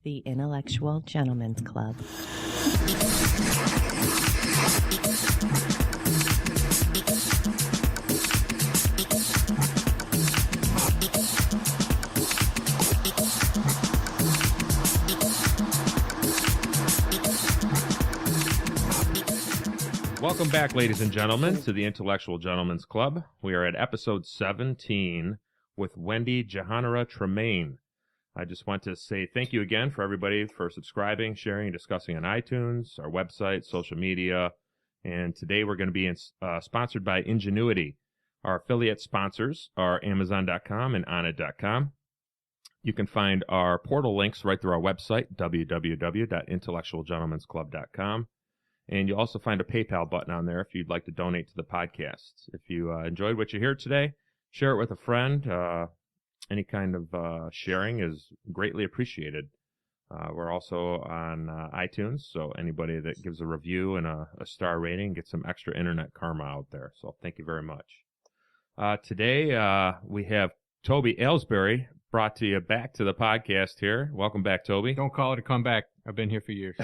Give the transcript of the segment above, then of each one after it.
The Intellectual Gentlemen's Club. Welcome back, ladies and gentlemen, to the Intellectual Gentlemen's Club. We are at episode 17 with Wendy Tremayne. I just want to say thank you again for everybody for subscribing, sharing, discussing on iTunes, our website, social media. And today we're going to be sponsored by Ingenuity. Our affiliate sponsors are Amazon.com and Onnit.com. You can find our portal links right through our website, www.intellectualgentlemensclub.com. And you'll also find a PayPal button on there if you'd like to donate to the podcast. If you enjoyed what you hear today, share it with a friend. Any kind of sharing is greatly appreciated. We're also on iTunes, so anybody that gives a review and a star rating gets some extra internet karma out there. So thank you very much. Today we have Toby Aylesbury brought to you back to the podcast here. Welcome back, Toby. Don't call it a comeback. I've been here for years.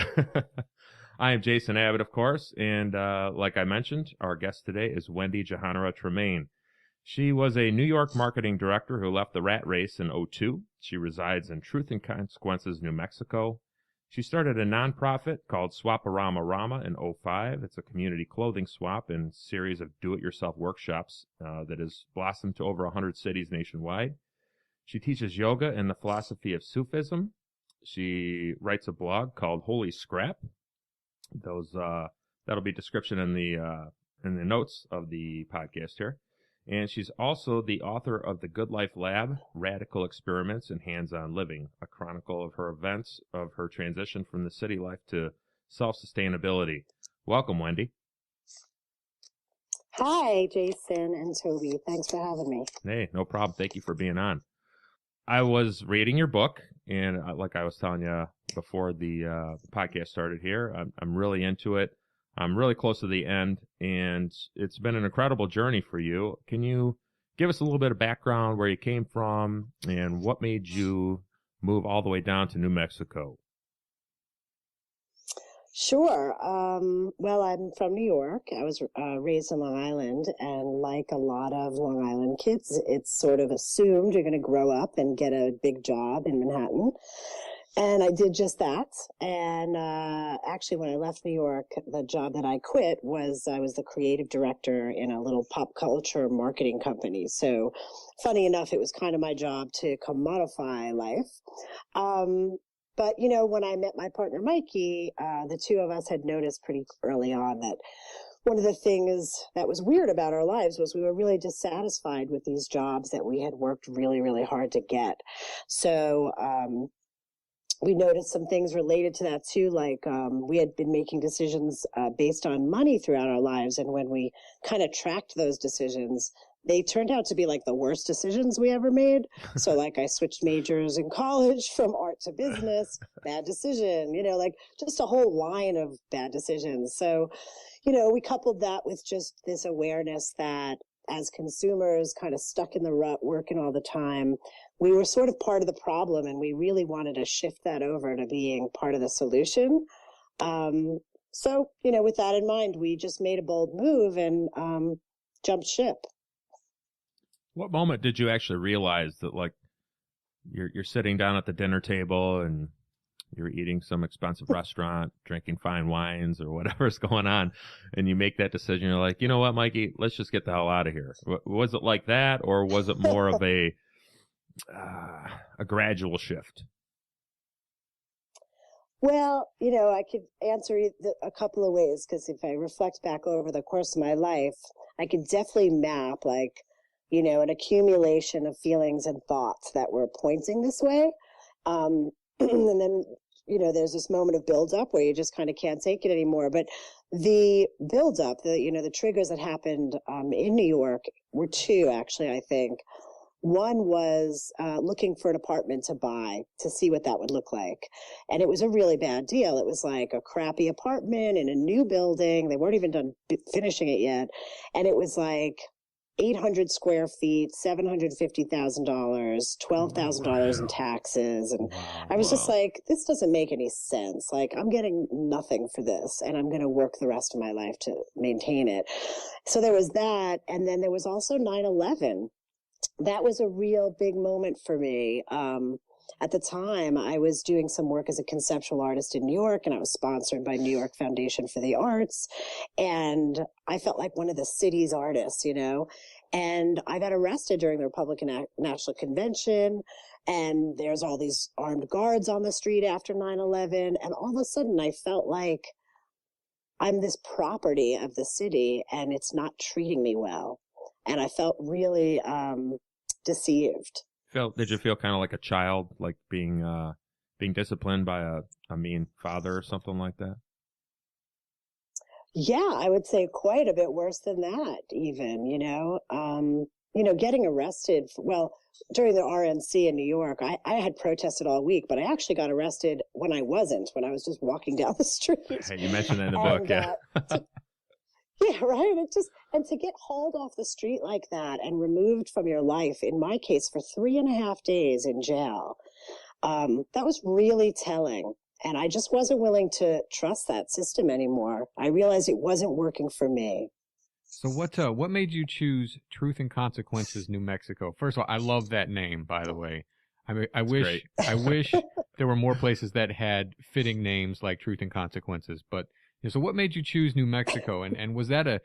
I am Jason Abbott, of course, and like I mentioned, our guest today is Wendy Tremayne. She was a New York marketing director who left the rat race in 2002. She resides in Truth and Consequences, New Mexico. She started a nonprofit called Swap-A-Rama Rama in 2005. It's a community clothing swap and series of do-it-yourself workshops that has blossomed to over 100 cities nationwide. She teaches yoga and the philosophy of Sufism. She writes a blog called Holy Scrap. That'll be description in the notes of the podcast here. And she's also the author of The Good Life Lab, Radical Experiments in Hands-On Living, a chronicle of her events of her transition from the city life to self-sustainability. Welcome, Wendy. Hi, Jason and Toby. Thanks for having me. Hey, no problem. Thank you for being on. I was reading your book, and like I was telling you before the podcast started here, I'm really into it. I'm really close to the end, and it's been an incredible journey for you. Can you give us a little bit of background where you came from and what made you move all the way down to New Mexico? Sure. Well, I'm from New York. I was raised on Long Island, and like a lot of Long Island kids, it's sort of assumed you're going to grow up and get a big job in Manhattan. And I did just that. And actually, when I left New York, the job that I quit was I was the creative director in a little pop culture marketing company. So funny enough, it was kind of my job to commodify life. But, you know, when I met my partner, Mikey, the two of us had noticed pretty early on that one of the things that was weird about our lives was we were really dissatisfied with these jobs that we had worked really, really hard to get. So, we noticed some things related to that too, like we had been making decisions based on money throughout our lives. And when we kind of tracked those decisions, they turned out to be like the worst decisions we ever made. So like I switched majors in college from art to business, bad decision, you know, like just a whole line of bad decisions. So, you know, we coupled that with just this awareness that as consumers kind of stuck in the rut, working all the time, we were sort of part of the problem, and we really wanted to shift that over to being part of the solution. So, you know, with that in mind, we just made a bold move and jumped ship. What moment did you actually realize that, like, you're sitting down at the dinner table and you're eating some expensive restaurant, drinking fine wines or whatever's going on, and you make that decision? You're like, you know what, Mikey, let's just get the hell out of here. Was it like that, or was it more of a gradual shift? Well, you know, I could answer a couple of ways, because if I reflect back over the course of my life, I could definitely map, like, you know, an accumulation of feelings and thoughts that were pointing this way. And then, you know, there's this moment of buildup where you just kind of can't take it anymore. But the buildup, the triggers that happened in New York were two, actually, I think. One was looking for an apartment to buy to see what that would look like. And it was a really bad deal. It was like a crappy apartment in a new building. They weren't even done finishing it yet. And it was like 800 square feet, $750,000, $12,000 in taxes. And I was just like, this doesn't make any sense. Like, I'm getting nothing for this, and I'm going to work the rest of my life to maintain it. So there was that. And then there was also 9/11. That was a real big moment for me. At the time, I was doing some work as a conceptual artist in New York, and I was sponsored by New York Foundation for the Arts. And I felt like one of the city's artists, you know. And I got arrested during the Republican National Convention. And there's all these armed guards on the street after 9/11. And all of a sudden, I felt like I'm this property of the city, and it's not treating me well. And I felt really deceived. Did you feel kind of like a child, like being disciplined by a mean father or something like that? Yeah, I would say quite a bit worse than that, even, you know. Getting arrested, during the RNC in New York, I had protested all week, but I actually got arrested when I was just walking down the street. Hey, you mentioned that in the book, yeah. Yeah, right. And to get hauled off the street like that and removed from your life, in my case, for 3.5 days in jail, that was really telling. And I just wasn't willing to trust that system anymore. I realized it wasn't working for me. So what made you choose Truth and Consequences, New Mexico? First of all, I love that name, by the way. I wish there were more places that had fitting names like Truth and Consequences. But so what made you choose New Mexico? And was that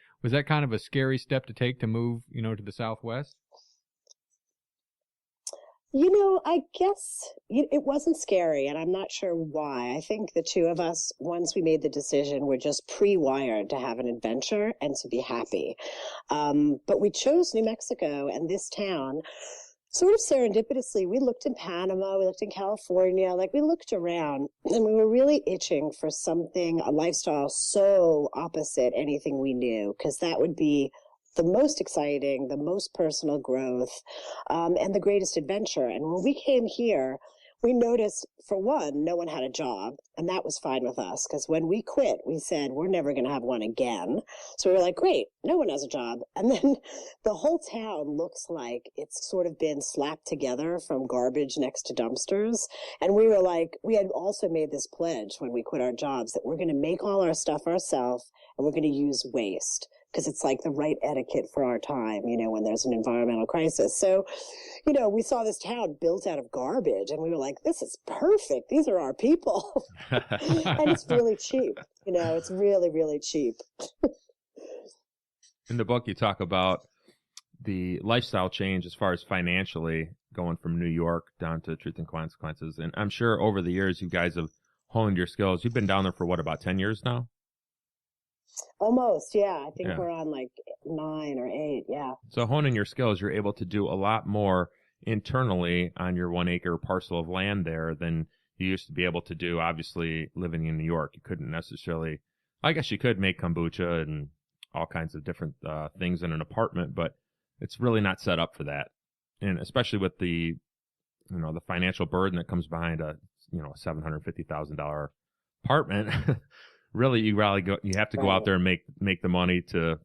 kind of a scary step to take to move, to the Southwest? I guess it wasn't scary, and I'm not sure why. I think the two of us, once we made the decision, were just pre-wired to have an adventure and to be happy. But we chose New Mexico and this town sort of serendipitously. We looked in Panama, we looked in California, we looked around, and we were really itching for something, a lifestyle so opposite anything we knew, because that would be the most exciting, the most personal growth, and the greatest adventure. And when we came here, we noticed, for one, no one had a job, and that was fine with us, because when we quit, we said, we're never going to have one again. So we were like, great, no one has a job. And then the whole town looks like it's sort of been slapped together from garbage next to dumpsters. And we were like, we had also made this pledge when we quit our jobs that we're going to make all our stuff ourselves, and we're going to use waste, because it's like the right etiquette for our time, when there's an environmental crisis. So, we saw this town built out of garbage, and we were like, this is perfect. These are our people. And it's really cheap. It's really, really cheap. In the book, you talk about the lifestyle change as far as financially going from New York down to Truth and Consequences. And I'm sure over the years, you guys have honed your skills. You've been down there for about 10 years now? Almost, yeah. I think we're on 9 or 8, yeah. So honing your skills, you're able to do a lot more internally on your 1-acre parcel of land there than you used to be able to do, obviously, living in New York. You couldn't necessarily, I guess you could make kombucha and all kinds of different things in an apartment, but it's really not set up for that. And especially with the, the financial burden that comes behind a $750,000 apartment, really, you have to go out there and make the money to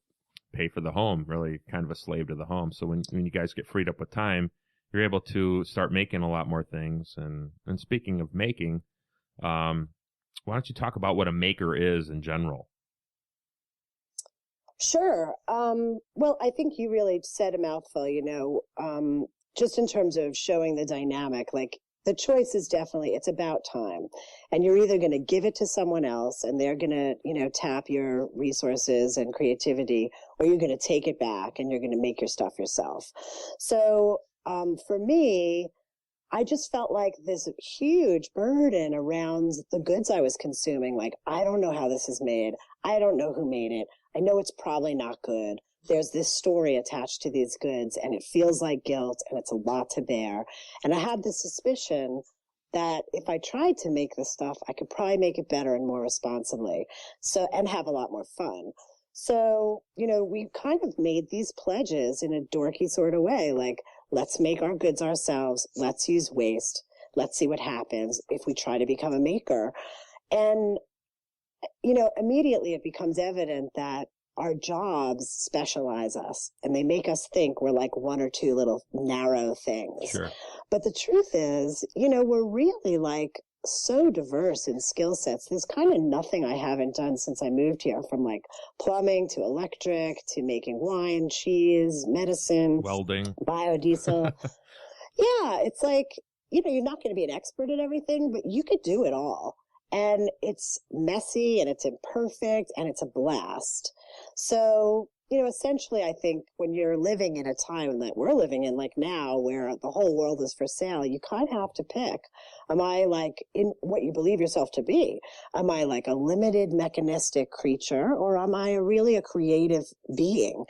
pay for the home, really kind of a slave to the home. So when you guys get freed up with time, you're able to start making a lot more things. And speaking of making, why don't you talk about what a maker is in general? Sure. Well, I think you really said a mouthful, just in terms of showing the dynamic, the choice is definitely, it's about time. And you're either going to give it to someone else and they're going to, tap your resources and creativity, or you're going to take it back and you're going to make your stuff yourself. So, for me, I just felt like this huge burden around the goods I was consuming. I don't know how this is made. I don't know who made it. I know it's probably not good. There's this story attached to these goods, and it feels like guilt, and it's a lot to bear. And I had this suspicion that if I tried to make this stuff, I could probably make it better and more responsibly, and have a lot more fun. So, we kind of made these pledges in a dorky sort of way, let's make our goods ourselves, let's use waste, let's see what happens if we try to become a maker. And, immediately it becomes evident that our jobs specialize us and they make us think we're like one or two little narrow things. Sure. But the truth is, we're really like so diverse in skill sets. There's kind of nothing I haven't done since I moved here, from like plumbing to electric to making wine, cheese, medicine, welding, biodiesel. Yeah, it's like, you're not going to be an expert at everything, but you could do it all. And it's messy and it's imperfect and it's a blast. So, essentially, I think when you're living in a time that we're living in, like now, where the whole world is for sale, you kind of have to pick. Am I like in what you believe yourself to be? Am I like a limited mechanistic creature, or am I really a creative being?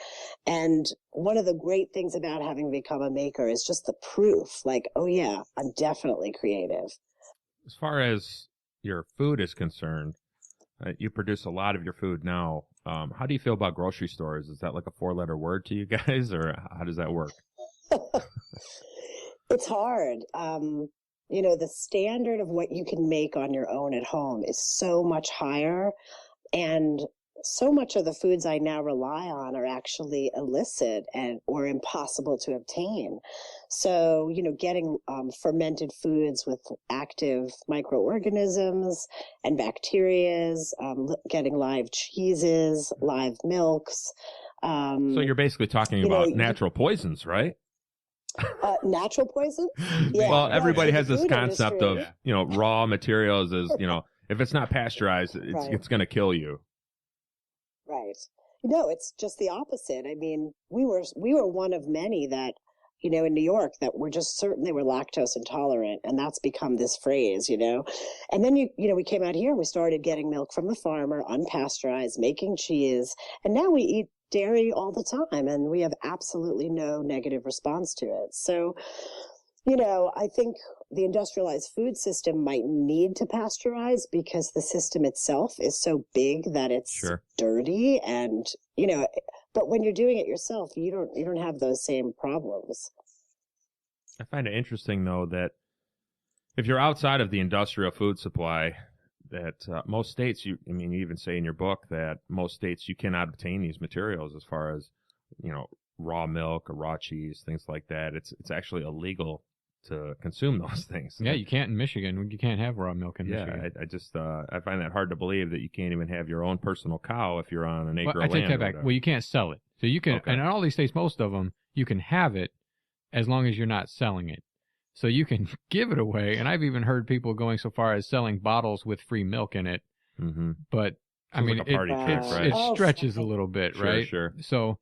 And one of the great things about having become a maker is just the proof, like, oh yeah, I'm definitely creative. As far as your food is concerned, you produce a lot of your food now. How do you feel about grocery stores? Is that like a 4-letter word to you guys, or how does that work? It's hard. The standard of what you can make on your own at home is so much higher. And so much of the foods I now rely on are actually illicit or impossible to obtain. So, getting fermented foods with active microorganisms and bacterias, getting live cheeses, live milks. So you're basically talking about natural poisons, right? Natural poison? Yeah. Well, everybody so has this concept industry, of, raw materials is, if it's not pasteurized, it's going to kill you. Right. It's just the opposite. I mean, we were one of many that, in New York that were just certain they were lactose intolerant. And that's become this phrase, And then, we came out here and we started getting milk from the farmer, unpasteurized, making cheese. And now we eat dairy all the time and we have absolutely no negative response to it. So, I think the industrialized food system might need to pasteurize because the system itself is so big that it's dirty and, but when you're doing it yourself, you don't have those same problems. I find it interesting though that if you're outside of the industrial food supply, that most states, you even say in your book that most states you cannot obtain these materials as far as, raw milk or raw cheese, things like that. It's actually illegal to consume those things. Yeah, you can't in Michigan. You can't have raw milk in Michigan. I just I find that hard to believe that you can't even have your own personal cow if you're on an acre of land. I take that back. Well, you can't sell it. So you can, and in all these states, most of them, you can have it as long as you're not selling it. So you can give it away. And I've even heard people going so far as selling bottles with free milk in it. Mm-hmm. But I mean, like a party trick, right? It stretches a little bit, right? Sure. So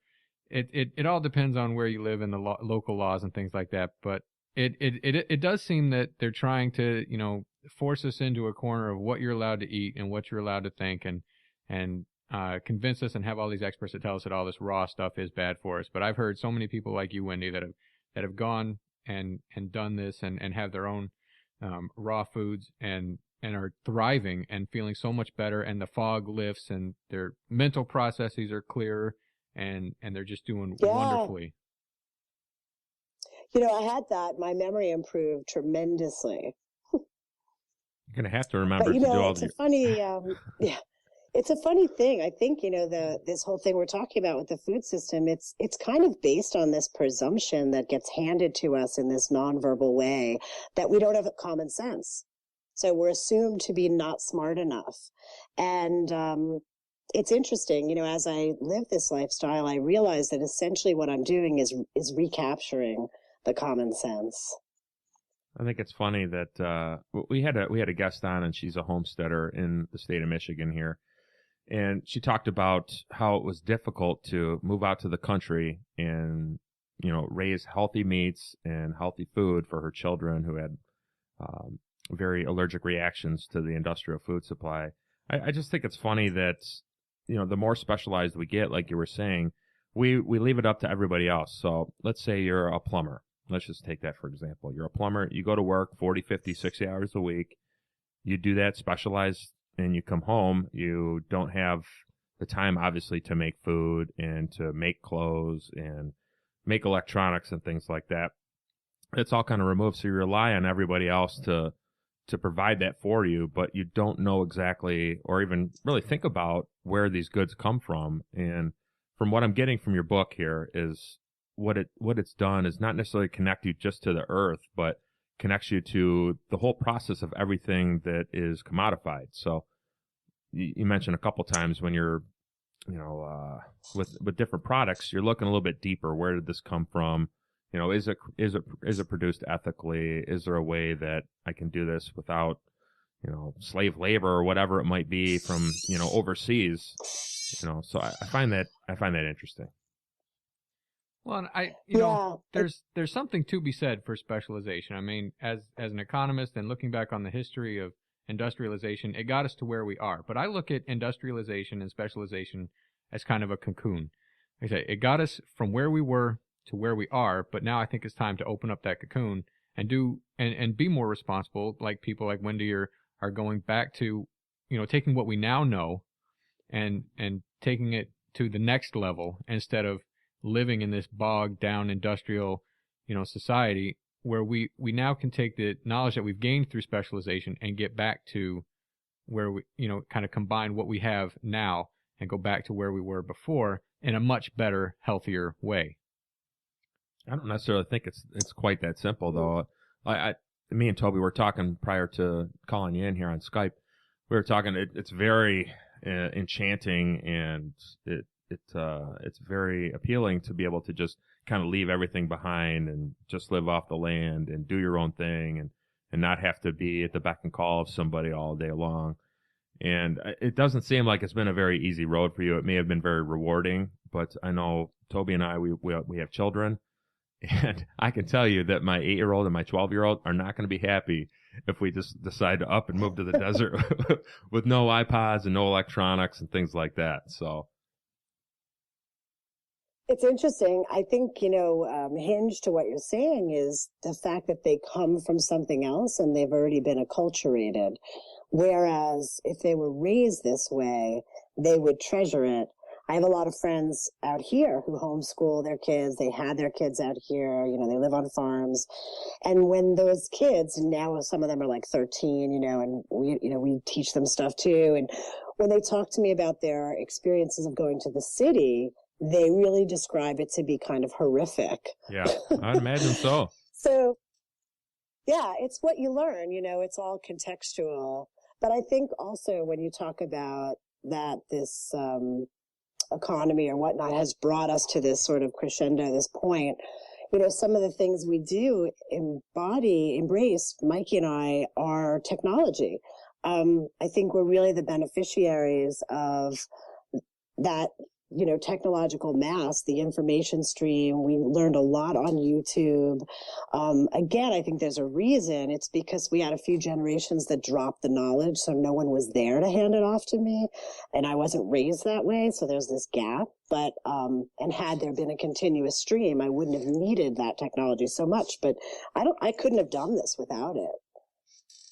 it all depends on where you live and the local laws and things like that. But it does seem that they're trying to, force us into a corner of what you're allowed to eat and what you're allowed to think and convince us and have all these experts that tell us that all this raw stuff is bad for us. But I've heard so many people like you, Wendy, that have gone and done this and have their own raw foods and are thriving and feeling so much better, and the fog lifts and their mental processes are clearer and they're just doing wonderfully. I had that. My memory improved tremendously. You're going to have to remember but, to do all it's a funny, it's a funny thing. I think, this whole thing we're talking about with the food system, it's kind of based on this presumption that gets handed to us in this nonverbal way that we don't have common sense. So we're assumed to be not smart enough. And, it's interesting, as I live this lifestyle, I realize that essentially what I'm doing is recapturing the common sense. I think it's funny that we had a guest on, and she's a homesteader in the state of Michigan here, and she talked about how it was difficult to move out to the country and raise healthy meats and healthy food for her children who had very allergic reactions to the industrial food supply. I just think it's funny that the more specialized we get, like you were saying, we leave it up to everybody else. So let's say you're a plumber. Let's just take that for example. You're a plumber. You go to work 40, 50, 60 hours a week. You do that specialized and you come home. You don't have the time, obviously, to make food and to make clothes and make electronics and things like that. It's all kind of removed. So you rely on everybody else to to provide that for you, but you don't know exactly or even really think about where these goods come from. And from what I'm getting from your book here is what it's done is not necessarily connect you just to the earth, but connects you to the whole process of everything that is commodified. So you mentioned a couple times when you're, with different products, you're looking a little bit deeper. Where did this come from? Is it produced ethically? Is there a way that I can do this without, slave labor or whatever it might be from, overseas? So I find that interesting. Well, and Yeah. there's something to be said for specialization. I mean, as an economist and looking back on the history of industrialization, it got us to where we are. But I look at industrialization and specialization as kind of a cocoon. Like I say, it got us from where we were to where we are, but now I think it's time to open up that cocoon and and be more responsible, like people like Wendy are going back to, taking what we now know and taking it to the next level instead of living in this bogged down industrial, society where we now can take the knowledge that we've gained through specialization and get back to where we, kind of combine what we have now and go back to where we were before in a much better, healthier way. I don't necessarily think it's quite that simple, though. Me and Toby were talking prior to calling you in here on Skype. We were talking. It's very enchanting, and it's very appealing to be able to just kind of leave everything behind and just live off the land and do your own thing and not have to be at the beck and call of somebody all day long. And it doesn't seem like it's been a very easy road for you. It may have been very rewarding, but I know Toby and I, we have children. And I can tell you that my 8-year-old and my 12-year-old are not going to be happy if we just decide to up and move to the desert with no iPods and no electronics and things like that. So it's interesting. I think, hinged to what you're saying is the fact that they come from something else and they've already been acculturated. Whereas if they were raised this way, they would treasure it. I have a lot of friends out here who homeschool their kids. They had their kids out here, they live on farms. And when those kids, now some of them are like 13, and we teach them stuff too. And when they talk to me about their experiences of going to the city, they really describe it to be kind of horrific. Yeah, I'd imagine so. So, yeah, it's what you learn, it's all contextual. But I think also when you talk about that, this economy or whatnot has brought us to this sort of crescendo, this point, some of the things we do embrace, Mikey and I, are technology. I think we're really the beneficiaries of that, technological mass, the information stream. We learned a lot on YouTube. Again, I think there's a reason. It's because we had a few generations that dropped the knowledge, so no one was there to hand it off to me, and I wasn't raised that way, so there's this gap. But and had there been a continuous stream, I wouldn't have needed that technology so much. But I couldn't have done this without it.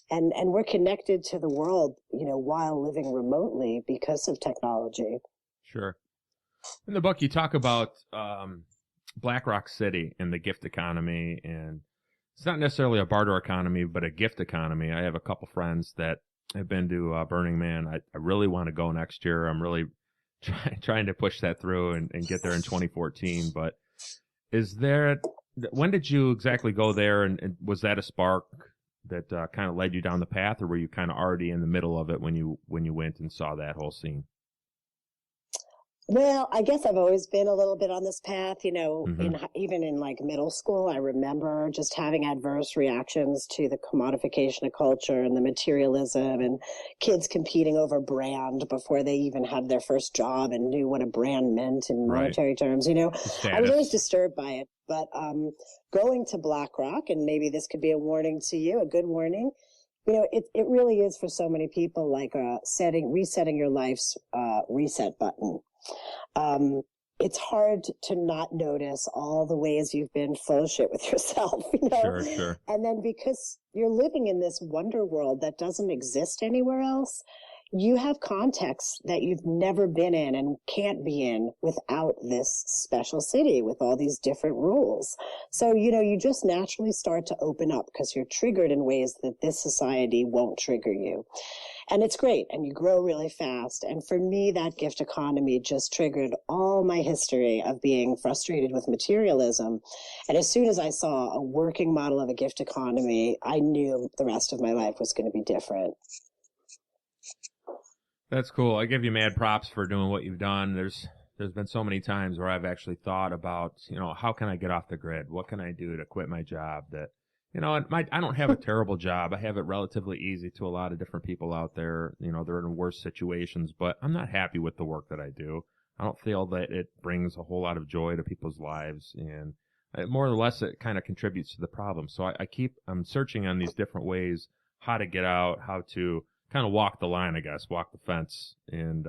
And we're connected to the world, while living remotely because of technology. Sure. In the book, you talk about Black Rock City and the gift economy, and it's not necessarily a barter economy, but a gift economy. I have a couple friends that have been to Burning Man. I really want to go next year. I'm really trying to push that through and get there in 2014. But when did you exactly go there, and was that a spark that kind of led you down the path, or were you kind of already in the middle of it when you went and saw that whole scene? Well, I guess I've always been a little bit on this path, Mm-hmm. even in like middle school. I remember just having adverse reactions to the commodification of culture and the materialism and kids competing over brand before they even had their first job and knew what a brand meant in monetary terms. I was always disturbed by it. But going to Black Rock, and maybe this could be a warning to you, a good warning, it really is for so many people like resetting your life's reset button. It's hard to not notice all the ways you've been full of shit with yourself, Sure. And then because you're living in this wonder world that doesn't exist anywhere else, you have contexts that you've never been in and can't be in without this special city with all these different rules. So, you just naturally start to open up because you're triggered in ways that this society won't trigger you. And it's great. And you grow really fast. And for me, that gift economy just triggered all my history of being frustrated with materialism. And as soon as I saw a working model of a gift economy, I knew the rest of my life was going to be different. That's cool. I give you mad props for doing what you've done. There's been so many times where I've actually thought about, how can I get off the grid? What can I do to quit my job? That, I don't have a terrible job. I have it relatively easy to a lot of different people out there. They're in worse situations, but I'm not happy with the work that I do. I don't feel that it brings a whole lot of joy to people's lives, and more or less it kind of contributes to the problem. So I'm searching on these different ways how to get out, how to kind of walk the line, I guess, walk the fence, and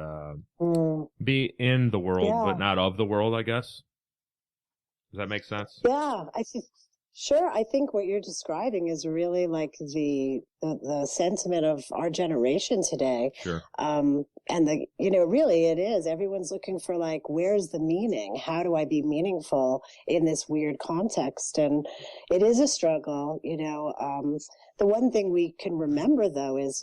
be in the world, but not of the world, I guess. Does that make sense? Yeah, sure. I think what you're describing is really like the sentiment of our generation today. Sure. And really it is. Everyone's looking for like, where's the meaning? How do I be meaningful in this weird context? And it is a struggle, The one thing we can remember, though, is,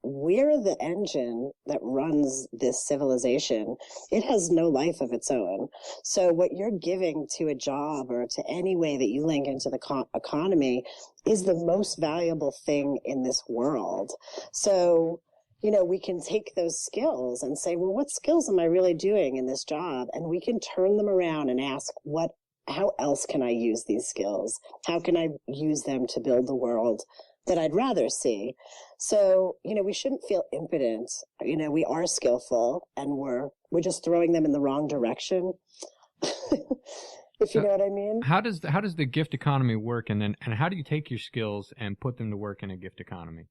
we're the engine that runs this civilization. It has no life of its own. So what you're giving to a job or to any way that you link into the economy is the most valuable thing in this world. So, we can take those skills and say, well, what skills am I really doing in this job? And we can turn them around and ask, how else can I use these skills? How can I use them to build the world that I'd rather see? So, we shouldn't feel impotent. We are skillful and we're just throwing them in the wrong direction. If you know what I mean. How does the gift economy work, and how do you take your skills and put them to work in a gift economy?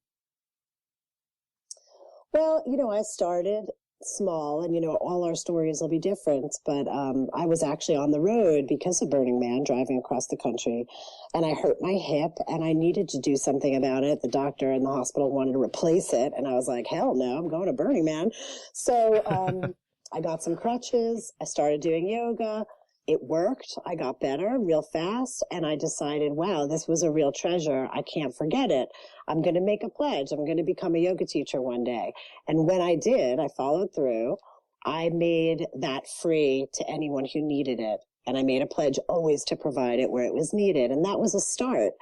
Well, I started small, and all our stories will be different, but I was actually on the road because of Burning Man, driving across the country, and I hurt my hip and I needed to do something about it. The doctor in the hospital wanted to replace it, and I was like, hell no, I'm going to Burning Man. So I got some crutches. I started doing yoga. It worked. I got better real fast, and I decided, wow, this was a real treasure. I can't forget it. I'm going to make a pledge. I'm going to become a yoga teacher one day. And when I did, I followed through. I made that free to anyone who needed it. And I made a pledge always to provide it where it was needed. And that was a start.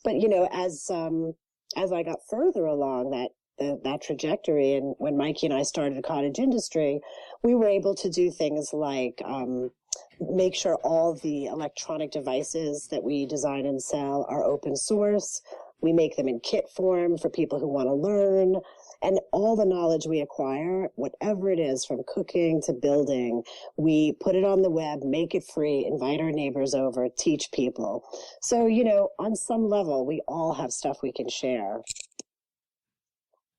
But, as I got further along that trajectory, and when Mikey and I started a cottage industry, we were able to do things like make sure all the electronic devices that we design and sell are open source. We make them in kit form for people who want to learn. And all the knowledge we acquire, whatever it is, from cooking to building, we put it on the web, make it free, invite our neighbors over, teach people. So, on some level, we all have stuff we can share.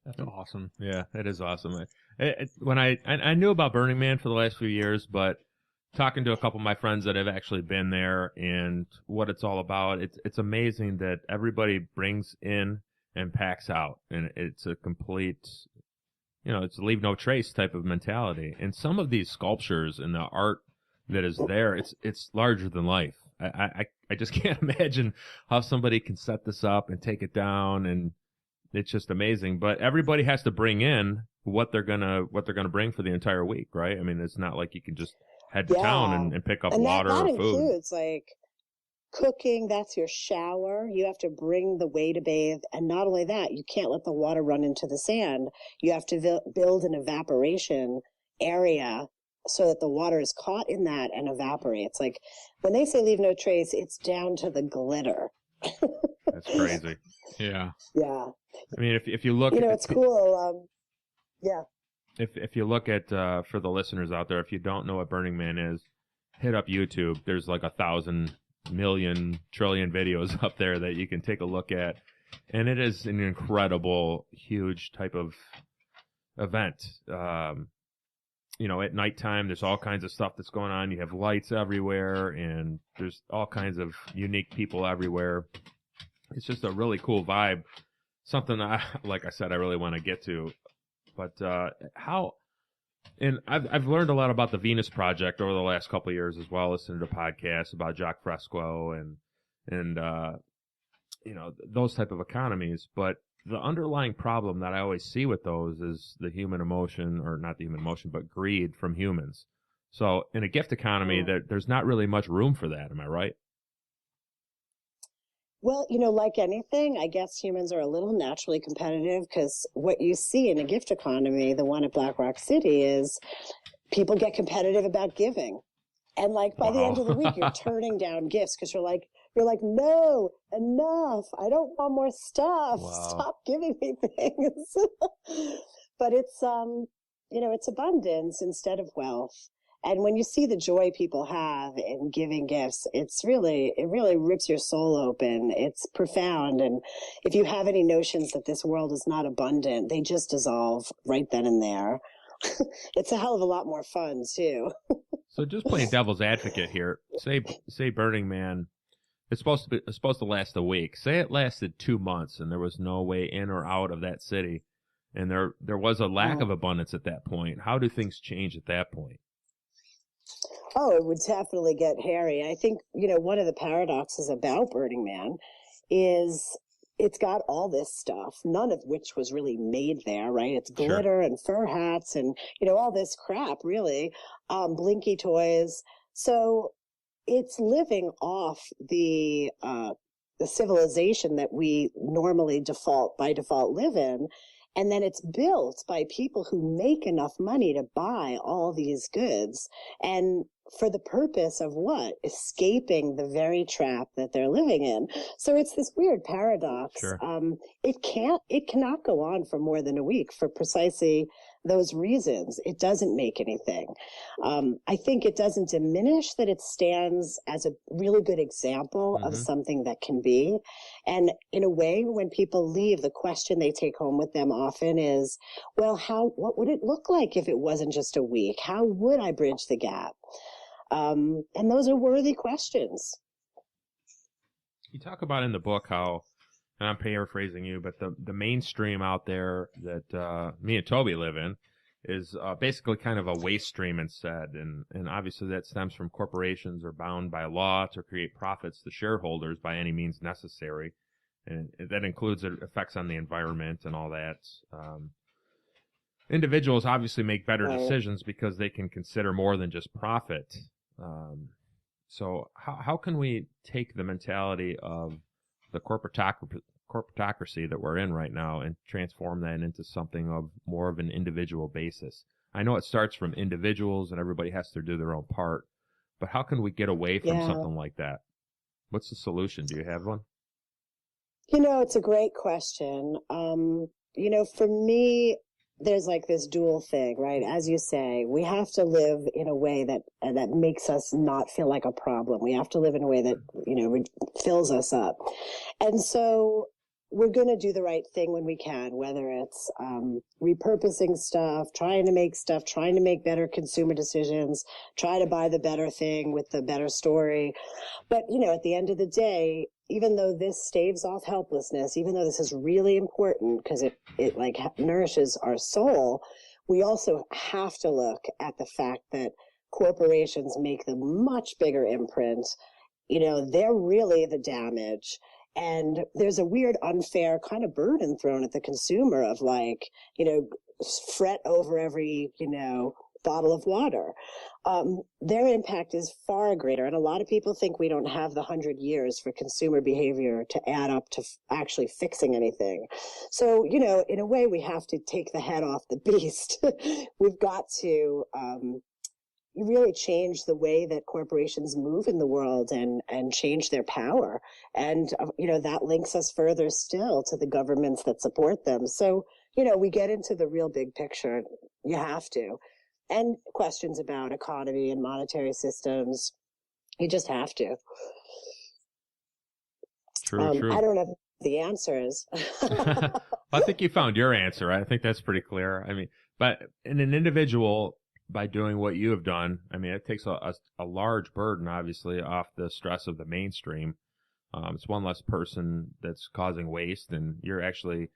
That's awesome. Yeah, it is awesome. When I knew about Burning Man for the last few years, but talking to a couple of my friends that have actually been there and what it's all about, it's amazing that everybody brings in and packs out, and it's a complete, it's leave no trace type of mentality. And some of these sculptures and the art that is there, it's larger than life. I just can't imagine how somebody can set this up and take it down, and it's just amazing. But everybody has to bring in what they're gonna bring for the entire week, right? I mean, it's not like you can just head to town and pick up water or food. And that includes like cooking. That's your shower. You have to bring the way to bathe. And not only that, you can't let the water run into the sand. You have to build an evaporation area so that the water is caught in that and evaporates. Like when they say leave no trace, it's down to the glitter. That's crazy. Yeah. Yeah. I mean, if you look, it's cool. Yeah. If you look at, for the listeners out there, if you don't know what Burning Man is, hit up YouTube. There's like 1,000 million trillion videos up there that you can take a look at. And it is an incredible, huge type of event. At nighttime, there's all kinds of stuff that's going on. You have lights everywhere, and there's all kinds of unique people everywhere. It's just a really cool vibe. Something like I said, I really want to get to. But and I've learned a lot about the Venus Project over the last couple of years as well, listening to podcasts about Jacques Fresco and those type of economies. But the underlying problem that I always see with those is the human emotion, or not the human emotion, but greed from humans. So in a gift economy, there's not really much room for that. Am I right? Well, like anything, I guess humans are a little naturally competitive, because what you see in a gift economy, the one at Black Rock City, is people get competitive about giving. And like by the end of the week, you're turning down gifts because you're like, no, enough. I don't want more stuff. Wow. Stop giving me things. But it's, it's abundance instead of wealth. And when you see the joy people have in giving gifts, it really rips your soul open. It's profound. And if you have any notions that this world is not abundant, they just dissolve right then and there. It's a hell of a lot more fun too. So just playing devil's advocate here, say Burning Man, it's supposed to last a week. Say it lasted 2 months and there was no way in or out of that city, and there was a lack of abundance at that point. How do things change at that point? Oh, it would definitely get hairy. I think, one of the paradoxes about Burning Man is it's got all this stuff, none of which was really made there, right? It's glitter and fur hats and, all this crap, really, blinky toys. So it's living off the civilization that we normally by default live in. And then it's built by people who make enough money to buy all these goods. And for the purpose of what? Escaping the very trap that they're living in. So it's this weird paradox. Sure. It cannot go on for more than a week for precisely those reasons. It doesn't make anything. I think it doesn't diminish that it stands as a really good example of something that can be. And in a way, when people leave, the question they take home with them often is, well, what would it look like if it wasn't just a week? How would I bridge the gap? And those are worthy questions. You talk about in the book how, and I'm paraphrasing you, but the mainstream out there that me and Toby live in is basically kind of a waste stream instead. And obviously that stems from corporations are bound by law to create profits to shareholders by any means necessary. And that includes effects on the environment and all that. Individuals obviously make better decisions because they can consider more than just profit. So how can we take the mentality of the corporatocracy that we're in right now and transform that into something of more of an individual basis? I know it starts from individuals and everybody has to do their own part, but how can we get away from something like that? What's the solution? Do you have one? It's a great question. For me, there's like this dual thing, right? As you say, we have to live in a way that makes us not feel like a problem. We have to live in a way that, fills us up. And so we're going to do the right thing when we can, whether it's repurposing stuff, trying to make better consumer decisions, try to buy the better thing with the better story. But, at the end of the day, even though this staves off helplessness, even though this is really important because it like nourishes our soul, we also have to look at the fact that corporations make the much bigger imprint. They're really the damage. And there's a weird, unfair kind of burden thrown at the consumer of like, fret over every, bottle of water. Their impact is far greater. And a lot of people think we don't have the 100 years for consumer behavior to add up to actually fixing anything. So, in a way, we have to take the head off the beast. We've got to really change the way that corporations move in the world and change their power. And, that links us further still to the governments that support them. So, we get into the real big picture. You have to. And questions about economy and monetary systems. You just have to. True. I don't have the answers. I think you found your answer. I think that's pretty clear. I mean, but in an individual, by doing what you have done, I mean, it takes a large burden, obviously, off the stress of the mainstream. It's one less person that's causing waste, and you're actually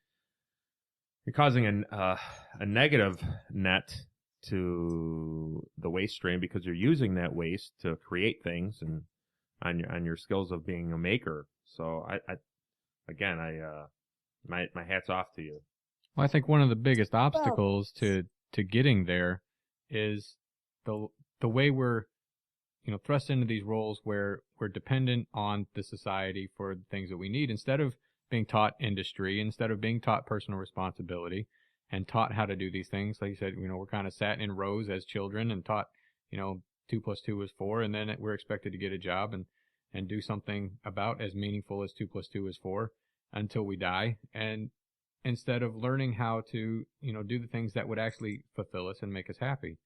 you're causing a negative net to the waste stream because you're using that waste to create things and on your skills of being a maker. So my hat's off to you. Well, I think one of the biggest obstacles to getting there is the way we're thrust into these roles where we're dependent on the society for the things that we need instead of being taught industry, instead of being taught personal responsibility and taught how to do these things. Like you said, we're kind of sat in rows as children and taught, 2 + 2 is 4, and then we're expected to get a job and do something about as meaningful as 2 + 2 is 4 until we die. And instead of learning how to, do the things that would actually fulfill us and make us happy.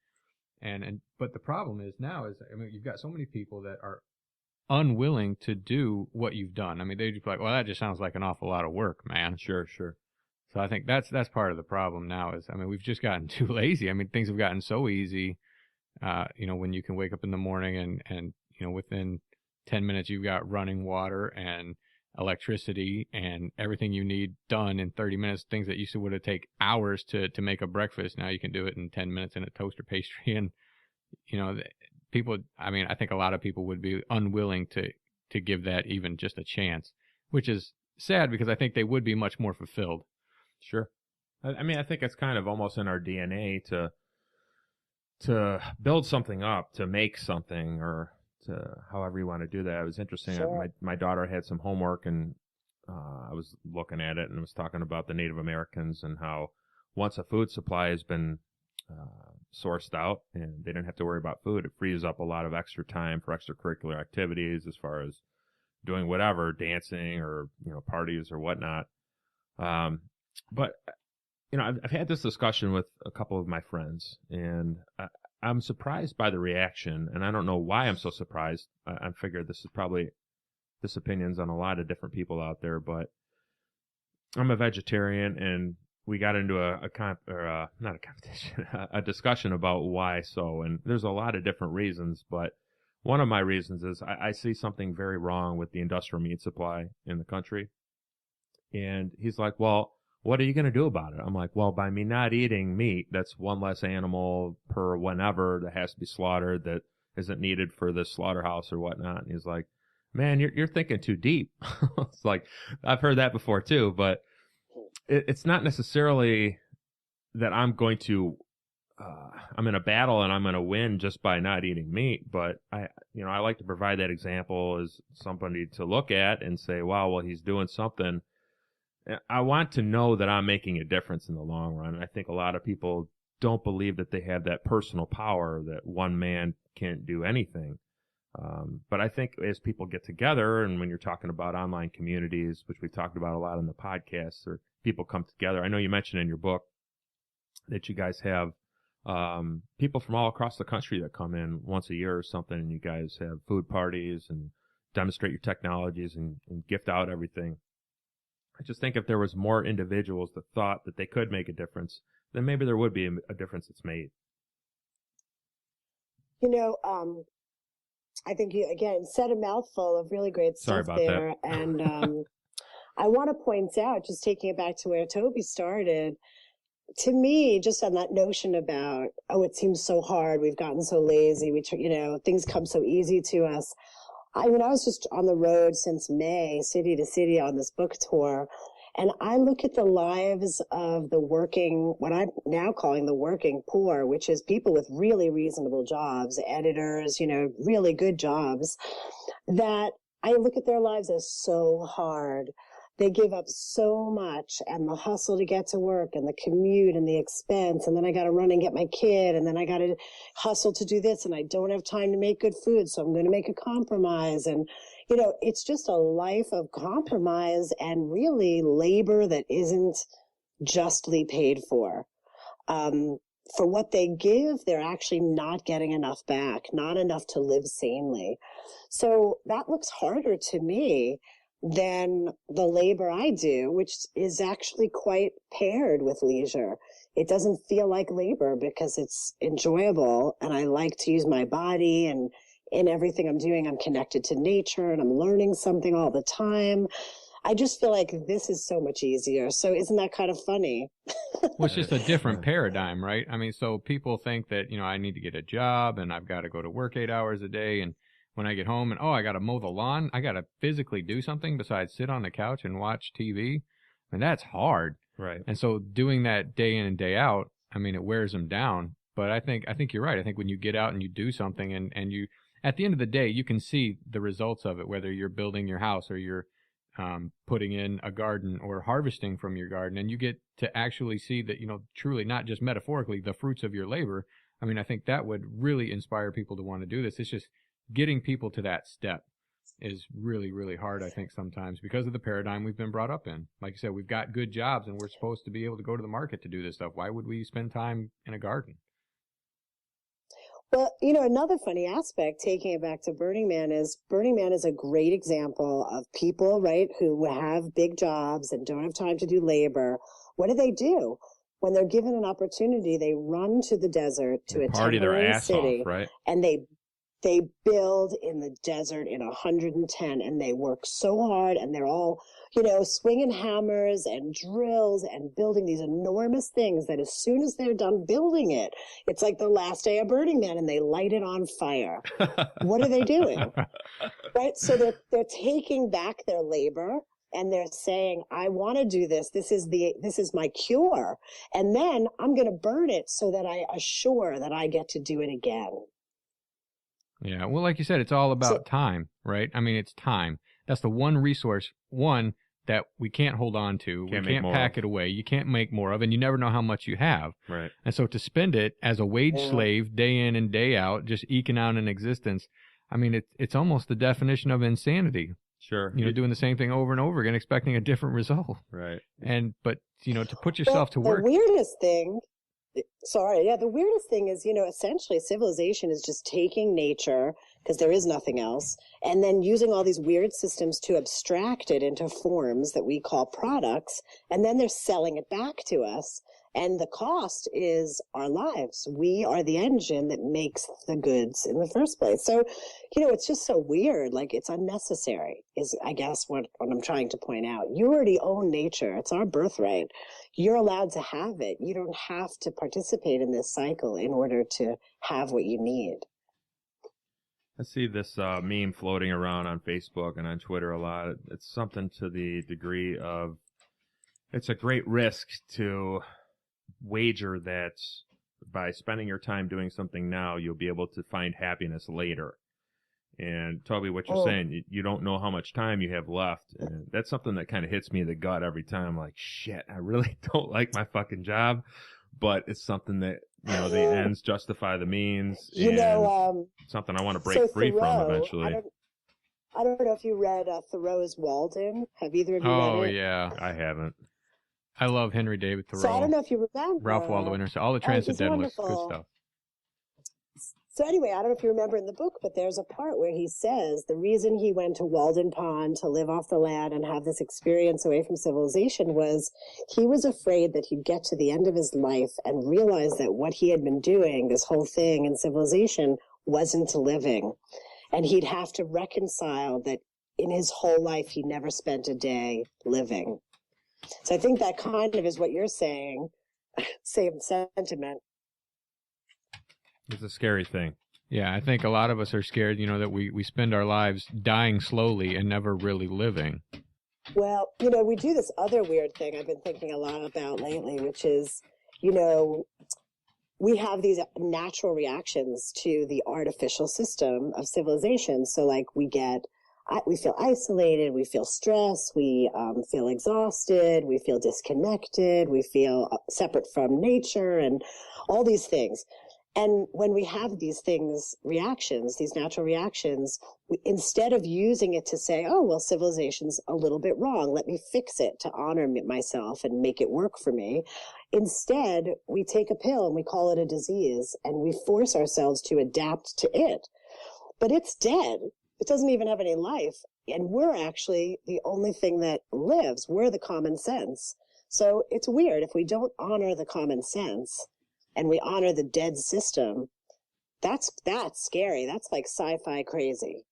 But the problem is now you've got so many people that are unwilling to do what you've done. I mean, they just like, well, that just sounds like an awful lot of work, man. Sure. So I think that's part of the problem now is, we've just gotten too lazy. Things have gotten so easy, when you can wake up in the morning and within 10 minutes you've got running water and electricity and everything you need done in 30 minutes, things that used to would have taken hours to make a breakfast. Now you can do it in 10 minutes in a toaster pastry. And, people, I think a lot of people would be unwilling to give that even just a chance, which is sad because I think they would be much more fulfilled. Sure. I think it's kind of almost in our DNA to build something up, to make something, or to however you want to do that. It was interesting. Sure. My daughter had some homework, and I was looking at it and was talking about the Native Americans and how once a food supply has been sourced out and they didn't have to worry about food, it frees up a lot of extra time for extracurricular activities as far as doing whatever, dancing or parties or whatnot. But I've had this discussion with a couple of my friends, and I'm surprised by the reaction, and I don't know why I'm so surprised. I figured this opinion's on a lot of different people out there, but I'm a vegetarian, and we got into a discussion about why so, and there's a lot of different reasons, but one of my reasons is I see something very wrong with the industrial meat supply in the country. And he's like, well, what are you going to do about it? I'm like, well, by me not eating meat, that's one less animal per whenever that has to be slaughtered that isn't needed for this slaughterhouse or whatnot. And he's like, man, you're thinking too deep. It's like, I've heard that before too, but it's not necessarily that I'm going to, I'm in a battle and I'm going to win just by not eating meat. But I like to provide that example as somebody to look at and say, wow, well, he's doing something. I want to know that I'm making a difference in the long run. And I think a lot of people don't believe that they have that personal power, that one man can't do anything. But I think as people get together, and when you're talking about online communities, which we've talked about a lot in the podcasts, or people come together, I know you mentioned in your book that you guys have people from all across the country that come in once a year or something, and you guys have food parties and demonstrate your technologies and gift out everything. I just think if there was more individuals that thought that they could make a difference, then maybe there would be a difference that's made. I think you, again, said a mouthful of really great stuff there. That. And I want to point out, just taking it back to where Toby started, to me, just on that notion about, it seems so hard, we've gotten so lazy, things come so easy to us. I was just on the road since May, city to city on this book tour, and I look at the lives of the what I'm now calling the working poor, which is people with really reasonable jobs, editors, really good jobs, that I look at their lives as so hard. They give up so much, and the hustle to get to work and the commute and the expense. And then I got to run and get my kid. And then I got to hustle to do this. And I don't have time to make good food. So I'm going to make a compromise. And, it's just a life of compromise and really labor that isn't justly paid for. For what they give, they're actually not getting enough back, not enough to live sanely. So that looks harder to me than the labor I do, which is actually quite paired with leisure. It doesn't feel like labor because it's enjoyable, and I like to use my body, and in everything I'm doing, I'm connected to nature and I'm learning something all the time. I just feel like this is so much easier. So isn't that kind of funny? Well, it's just a different paradigm, right? I mean, so people think that, I need to get a job and I've got to go to work 8 hours a day. And when I get home and, I got to mow the lawn, I got to physically do something besides sit on the couch and watch TV. And that's hard. Right. And so doing that day in and day out, I mean, it wears them down. But I think you're right. I think when you get out and you do something and you, at the end of the day, you can see the results of it, whether you're building your house or you're putting in a garden or harvesting from your garden, and you get to actually see that, truly, not just metaphorically, the fruits of your labor. I mean, I think that would really inspire people to want to do this. It's just getting people to that step is really, really hard, I think, sometimes because of the paradigm we've been brought up in. Like you said, we've got good jobs and we're supposed to be able to go to the market to do this stuff. Why would we spend time in a garden? Well, another funny aspect, taking it back to Burning Man is a great example of people, right, who have big jobs and don't have time to do labor. What do? When they're given an opportunity, they run to the desert, to a party their temporary ass city, off, right? And they build in the desert in 110, and they work so hard, and they're all, swinging hammers and drills and building these enormous things that as soon as they're done building it, it's like the last day of Burning Man and they light it on fire. What are they doing? Right? So they're taking back their labor and they're saying, I want to do this. This is my cure. And then I'm going to burn it so that I assure that I get to do it again. Yeah. Well, like you said, it's all about time, right? I mean, it's time. That's the one resource, that we can't hold on to. We can't pack it away. You can't make more of, and you never know how much you have. Right. And so to spend it as a wage slave day in and day out, just eking out an existence, I mean, it's almost the definition of insanity. Sure. Doing the same thing over and over again, expecting a different result. Right. But to put yourself to work. The weirdest thing is, essentially civilization is just taking nature, because there is nothing else, and then using all these weird systems to abstract it into forms that we call products, and then they're selling it back to us. And the cost is our lives. We are the engine that makes the goods in the first place. So, it's just so weird. Like, it's unnecessary is, I guess, what I'm trying to point out. You already own nature. It's our birthright. You're allowed to have it. You don't have to participate in this cycle in order to have what you need. I see this meme floating around on Facebook and on Twitter a lot. It's something to the degree of, it's a great risk to wager that by spending your time doing something now, you'll be able to find happiness later. And Toby, what you're saying, you don't know how much time you have left. And that's something that kind of hits me in the gut every time. Like, shit, I really don't like my fucking job, but it's something that, the ends justify the means. Something I want to break free from eventually. I don't know if you read Thoreau's Walden. Have either of you read it? Oh, yeah. I haven't. I love Henry David Thoreau. So I don't know if you remember. Ralph Waldo Emerson, all the Transcendentalists, good stuff. So anyway, I don't know if you remember in the book, but there's a part where he says the reason he went to Walden Pond to live off the land and have this experience away from civilization was he was afraid that he'd get to the end of his life and realize that what he had been doing, this whole thing in civilization, wasn't living. And he'd have to reconcile that in his whole life, he never spent a day living. So I think that kind of is what you're saying, same sentiment. It's a scary thing. Yeah, I think a lot of us are scared, that we spend our lives dying slowly and never really living. Well, we do this other weird thing I've been thinking a lot about lately, which is, we have these natural reactions to the artificial system of civilization. So like we feel isolated, we feel stressed, we feel exhausted, we feel disconnected, we feel separate from nature and all these things. And when we have these reactions, these natural reactions, instead of using it to say, oh, well, civilization's a little bit wrong, let me fix it to honor myself and make it work for me. Instead, we take a pill and we call it a disease and we force ourselves to adapt to it. But it's dead. It doesn't even have any life. And we're actually the only thing that lives. We're the common sense. So it's weird if we don't honor the common sense and we honor the dead system. That's scary. That's like sci-fi crazy.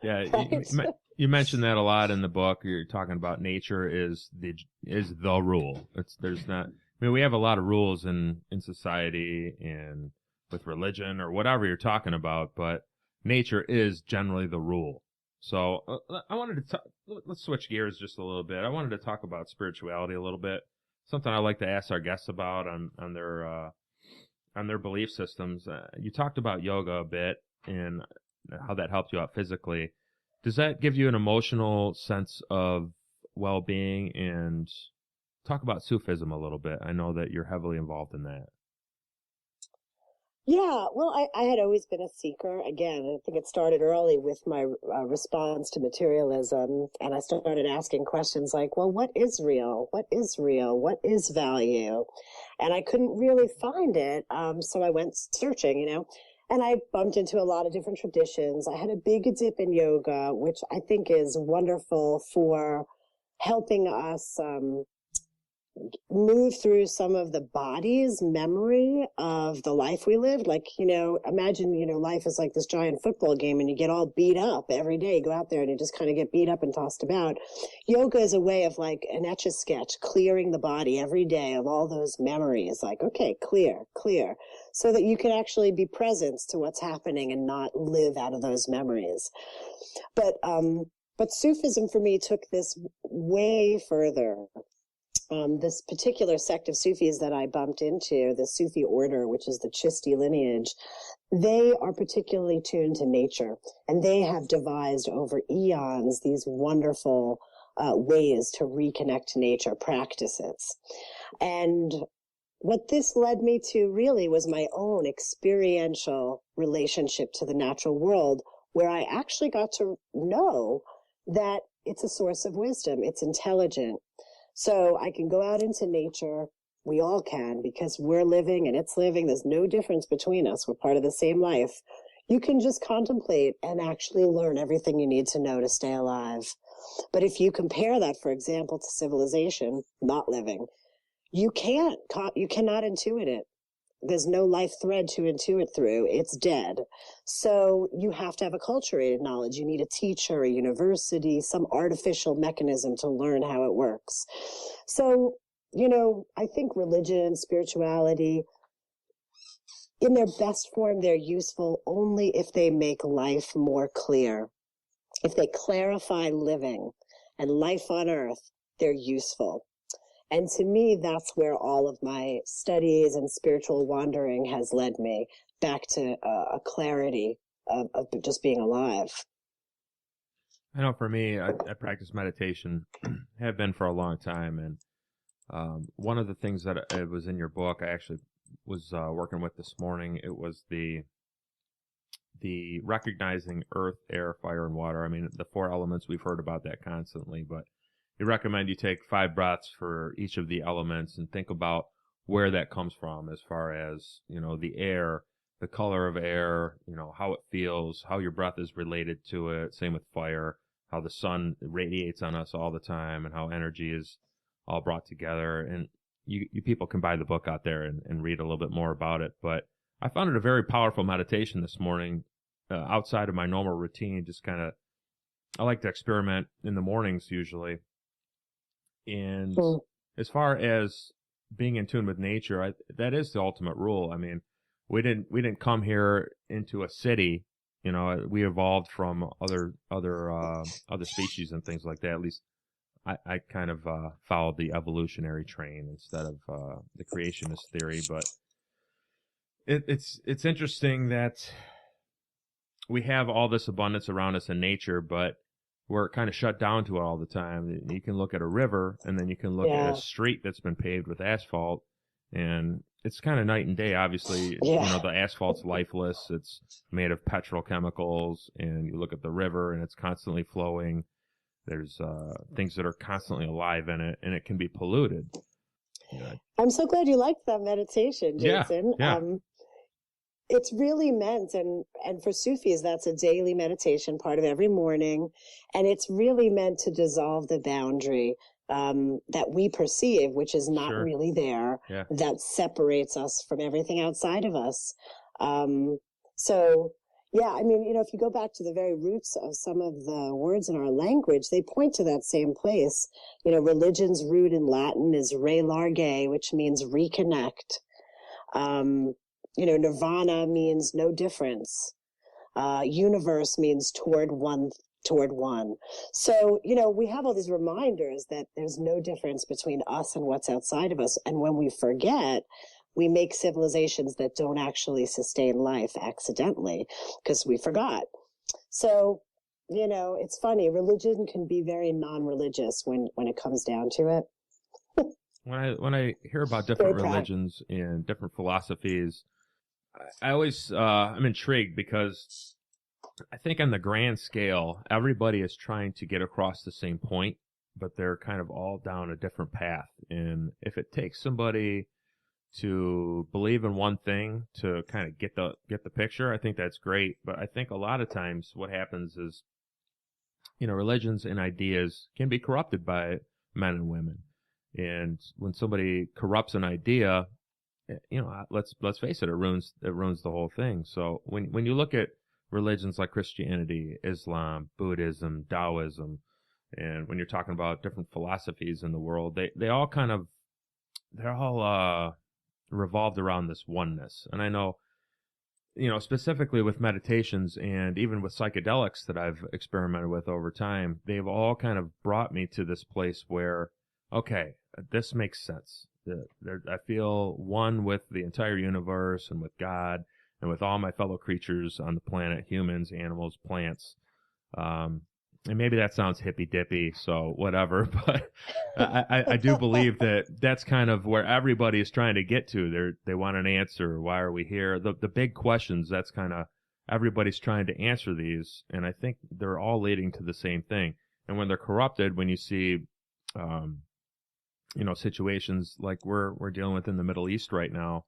Yeah, Right? you mentioned that a lot in the book. You're talking about nature is the rule. There's not. I mean, we have a lot of rules in society and with religion or whatever you're talking about, but nature is generally the rule. So I wanted to let's switch gears just a little bit. I wanted to talk about spirituality a little bit. Something I like to ask our guests about on their belief systems. You talked about yoga a bit and how that helped you out physically. Does that give you an emotional sense of well-being? And talk about Sufism a little bit. I know that you're heavily involved in that. Yeah, well, I had always been a seeker. Again, I think it started early with my response to materialism. And I started asking questions like, well, what is real? What is real? What is value? And I couldn't really find it. So I went searching, and I bumped into a lot of different traditions. I had a big dip in yoga, which I think is wonderful for helping us move through some of the body's memory of the life we lived. Like, imagine, life is like this giant football game and you get all beat up every day. You go out there and you just kind of get beat up and tossed about. Yoga is a way of like an Etch-a-Sketch, clearing the body every day of all those memories. Like, okay, clear, so that you can actually be present to what's happening and not live out of those memories. But Sufism for me took this way further. This particular sect of Sufis that I bumped into, the Sufi order, which is the Chishti lineage, they are particularly tuned to nature, and they have devised over eons these wonderful ways to reconnect to nature, practices. And what this led me to really was my own experiential relationship to the natural world, where I actually got to know that it's a source of wisdom, it's intelligent. So I can go out into nature. We all can, because we're living and it's living. There's no difference between us. We're part of the same life. You can just contemplate and actually learn everything you need to know to stay alive. But if you compare that, for example, to civilization, not living, you cannot intuit it. There's no life thread to intuit through. It's dead. So you have to have acculturated knowledge. You need a teacher, a university, some artificial mechanism to learn how it works. So, I think religion, spirituality, in their best form, they're useful only if they make life more clear. If they clarify living and life on earth, they're useful. And to me, that's where all of my studies and spiritual wandering has led me, back to a clarity of just being alive. I know for me, I practice meditation, have been for a long time. And one of the things that it was in your book, I actually was working with this morning. It was the recognizing earth, air, fire, and water. I mean, the four elements, we've heard about that constantly, but you recommend you take 5 breaths for each of the elements and think about where that comes from, as far as, the air, the color of air, how it feels, how your breath is related to it. Same with fire, how the sun radiates on us all the time and how energy is all brought together. And you people can buy the book out there and read a little bit more about it. But I found it a very powerful meditation this morning, outside of my normal routine. Just I like to experiment in the mornings usually. And as far as being in tune with nature, that is the ultimate rule. I mean, we didn't come here into a city. We evolved from other species and things like that. At least I kind of followed the evolutionary train instead of the creationist theory. But it's interesting that we have all this abundance around us in nature, but we're kind of shut down to it all the time. You can look at a river, and then you can look at a street that's been paved with asphalt, and it's kind of night and day. Obviously, the asphalt's lifeless. It's made of petrochemicals, and you look at the river, and it's constantly flowing. There's things that are constantly alive in it, and it can be polluted. I'm so glad you liked that meditation, Jason. Yeah. It's really meant, and for Sufis, that's a daily meditation, part of every morning. And it's really meant to dissolve the boundary that we perceive, which is not really there, that separates us from everything outside of us. So, Yeah, I mean, if you go back to the very roots of some of the words in our language, they point to that same place. Religion's root in Latin is relarge, which means reconnect. Nirvana means no difference. Universe means toward one. So, we have all these reminders that there's no difference between us and what's outside of us. And when we forget, we make civilizations that don't actually sustain life accidentally because we forgot. So, it's funny. Religion can be very non-religious when it comes down to it. When I hear about different religions and different philosophies, I always I'm intrigued because I think on the grand scale, everybody is trying to get across the same point, but they're kind of all down a different path. And if it takes somebody to believe in one thing to kind of get the picture, I think that's great. But I think a lot of times what happens is, religions and ideas can be corrupted by men and women. And when somebody corrupts an idea, let's face it, it ruins the whole thing. So when you look at religions like Christianity, Islam, Buddhism, Taoism, and when you're talking about different philosophies in the world, they're all revolved around this oneness. And I know, specifically with meditations and even with psychedelics that I've experimented with over time, they've all kind of brought me to this place where, okay, this makes sense. I feel one with the entire universe and with God and with all my fellow creatures on the planet, humans, animals, plants. And maybe that sounds hippy-dippy, so whatever, but I do believe that that's kind of where everybody is trying to get to. They want an answer. Why are we here? The big questions, that's kind of, everybody's trying to answer these, and I think they're all leading to the same thing. And when they're corrupted, when you see, situations like we're dealing with in the Middle East right now,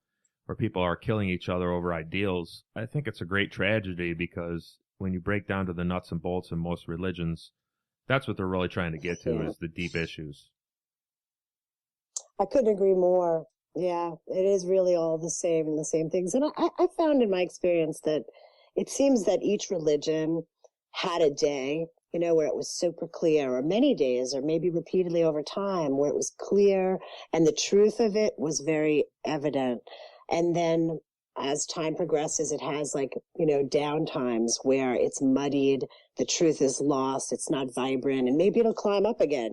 where people are killing each other over ideals, I think it's a great tragedy because when you break down to the nuts and bolts in most religions, that's what they're really trying to get to, is the deep issues. I couldn't agree more. Yeah, it is really all the same things. And I found in my experience that it seems that each religion had a day, where it was super clear, or many days, or maybe repeatedly over time, where it was clear and the truth of it was very evident. And then as time progresses, it has down times where it's muddied, the truth is lost, it's not vibrant, and maybe it'll climb up again,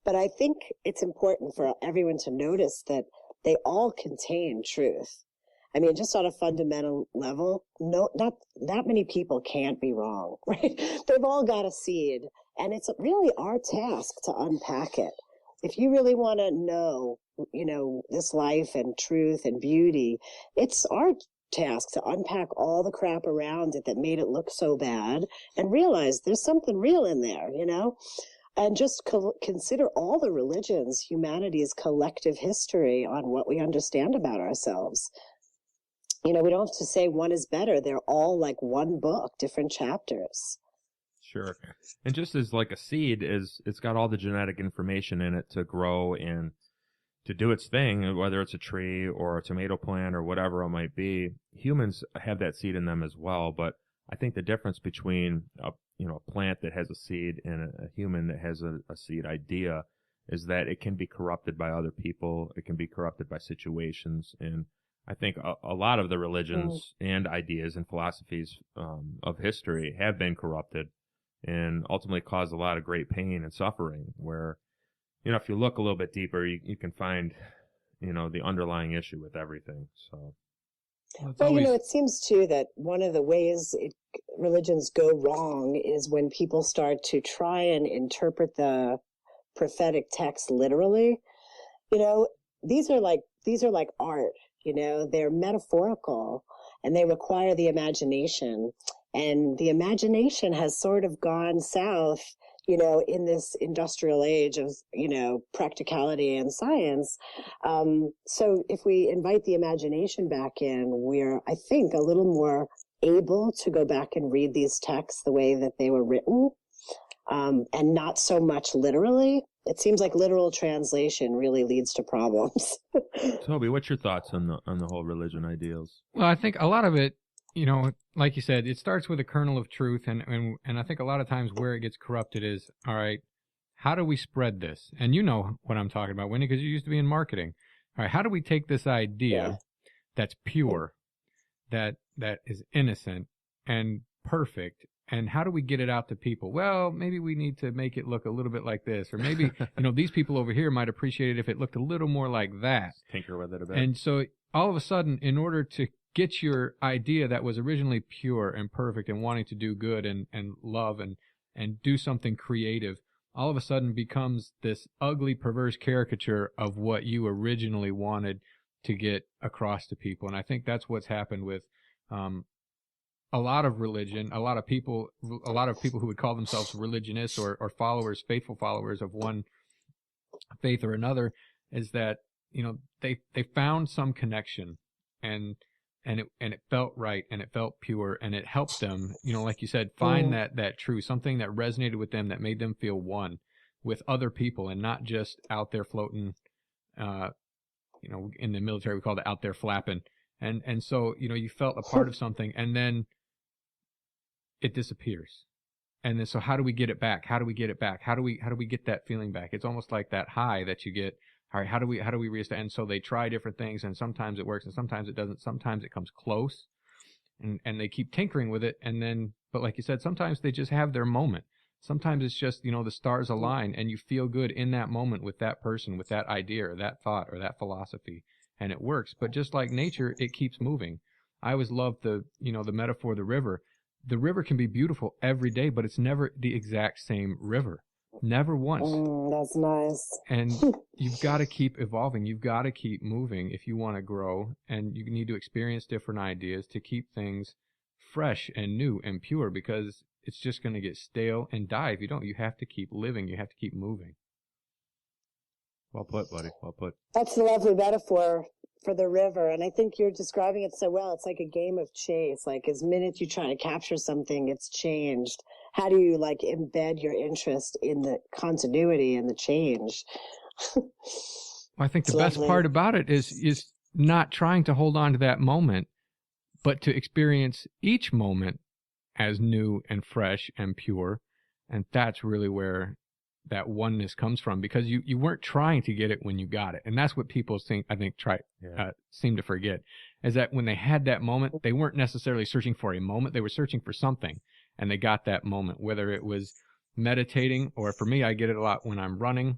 But I think it's important for everyone to notice that they all contain truth. I mean, just on a fundamental level, not that many people can't be wrong, right? They've all got a seed, and it's really our task to unpack it. If you really want to know, this life and truth and beauty, it's our task to unpack all the crap around it that made it look so bad and realize there's something real in there, and just consider all the religions, humanity's collective history on what we understand about ourselves. We don't have to say one is better. They're all like one book, different chapters. Sure. And just as like a seed it's got all the genetic information in it to grow and to do its thing, whether it's a tree or a tomato plant or whatever it might be, humans have that seed in them as well. But I think the difference between a plant that has a seed and a human that has a seed idea is that it can be corrupted by other people. It can be corrupted by situations. And I think a lot of the religions and ideas and philosophies of history have been corrupted and ultimately caused a lot of great pain and suffering where, if you look a little bit deeper, you can find, the underlying issue with everything. So, well, it seems too that one of the ways religions go wrong is when people start to try and interpret the prophetic text literally. These are like art. They're metaphorical and they require the imagination. And the imagination has sort of gone south, in this industrial age of, practicality and science. So if we invite the imagination back in, we're, I think, a little more able to go back and read these texts the way that they were written, and not so much literally. It seems like literal translation really leads to problems. Toby, what's your thoughts on the whole religion ideals? Well, I think a lot of it you know, like you said, it starts with a kernel of truth, and I think a lot of times where it gets corrupted is, all right, how do we spread this? And you know what I'm talking about, Wendy, because you used to be in marketing. All right, how do we take this idea that's pure, that is innocent and perfect, and how do we get it out to people? Well, maybe we need to make it look a little bit like this, or maybe these people over here might appreciate it if it looked a little more like that. Tinker with it a bit. And so all of a sudden, in order to get your idea that was originally pure and perfect and wanting to do good and love and do something creative, all of a sudden becomes this ugly, perverse caricature of what you originally wanted to get across to people. And I think that's what's happened with a lot of religion, a lot of people who would call themselves religionists or followers, faithful followers of one faith or another, is that, they found some connection and it felt right and it felt pure and it helped them, like you said, find that truth, something that resonated with them, that made them feel one with other people and not just out there floating, in the military we call it out there flapping. And so, you felt a part of something and then it disappears. And then, so how do we get it back? How do we get it back? How do we get that feeling back? It's almost like that high that you get. All right, how do we reestablish? And so they try different things, and sometimes it works, and sometimes it doesn't. Sometimes it comes close, and they keep tinkering with it, and then, but like you said, sometimes they just have their moment. Sometimes it's just, the stars align, and you feel good in that moment with that person, with that idea, or that thought, or that philosophy, and it works. But just like nature, it keeps moving. I always love the metaphor of the river. The river can be beautiful every day, but it's never the exact same river. Never once. That's nice. And you've got to keep evolving. You've got to keep moving if you want to grow. And you need to experience different ideas to keep things fresh and new and pure, because it's just going to get stale and die if you don't. You have to keep living. You have to keep moving. Well put, buddy. Well put. That's a lovely metaphor for the river. And I think you're describing it so well. It's like a game of chase. Like, as minute you try to capture something, it's changed. How do you embed your interest in the continuity and the change? Well, I think the best part about it is not trying to hold on to that moment, but to experience each moment as new and fresh and pure. And that's really where that oneness comes from, because you weren't trying to get it when you got it. And that's what people seem to forget, is that when they had that moment, they weren't necessarily searching for a moment. They were searching for something, and they got that moment, whether it was meditating, or for me, I get it a lot when I'm running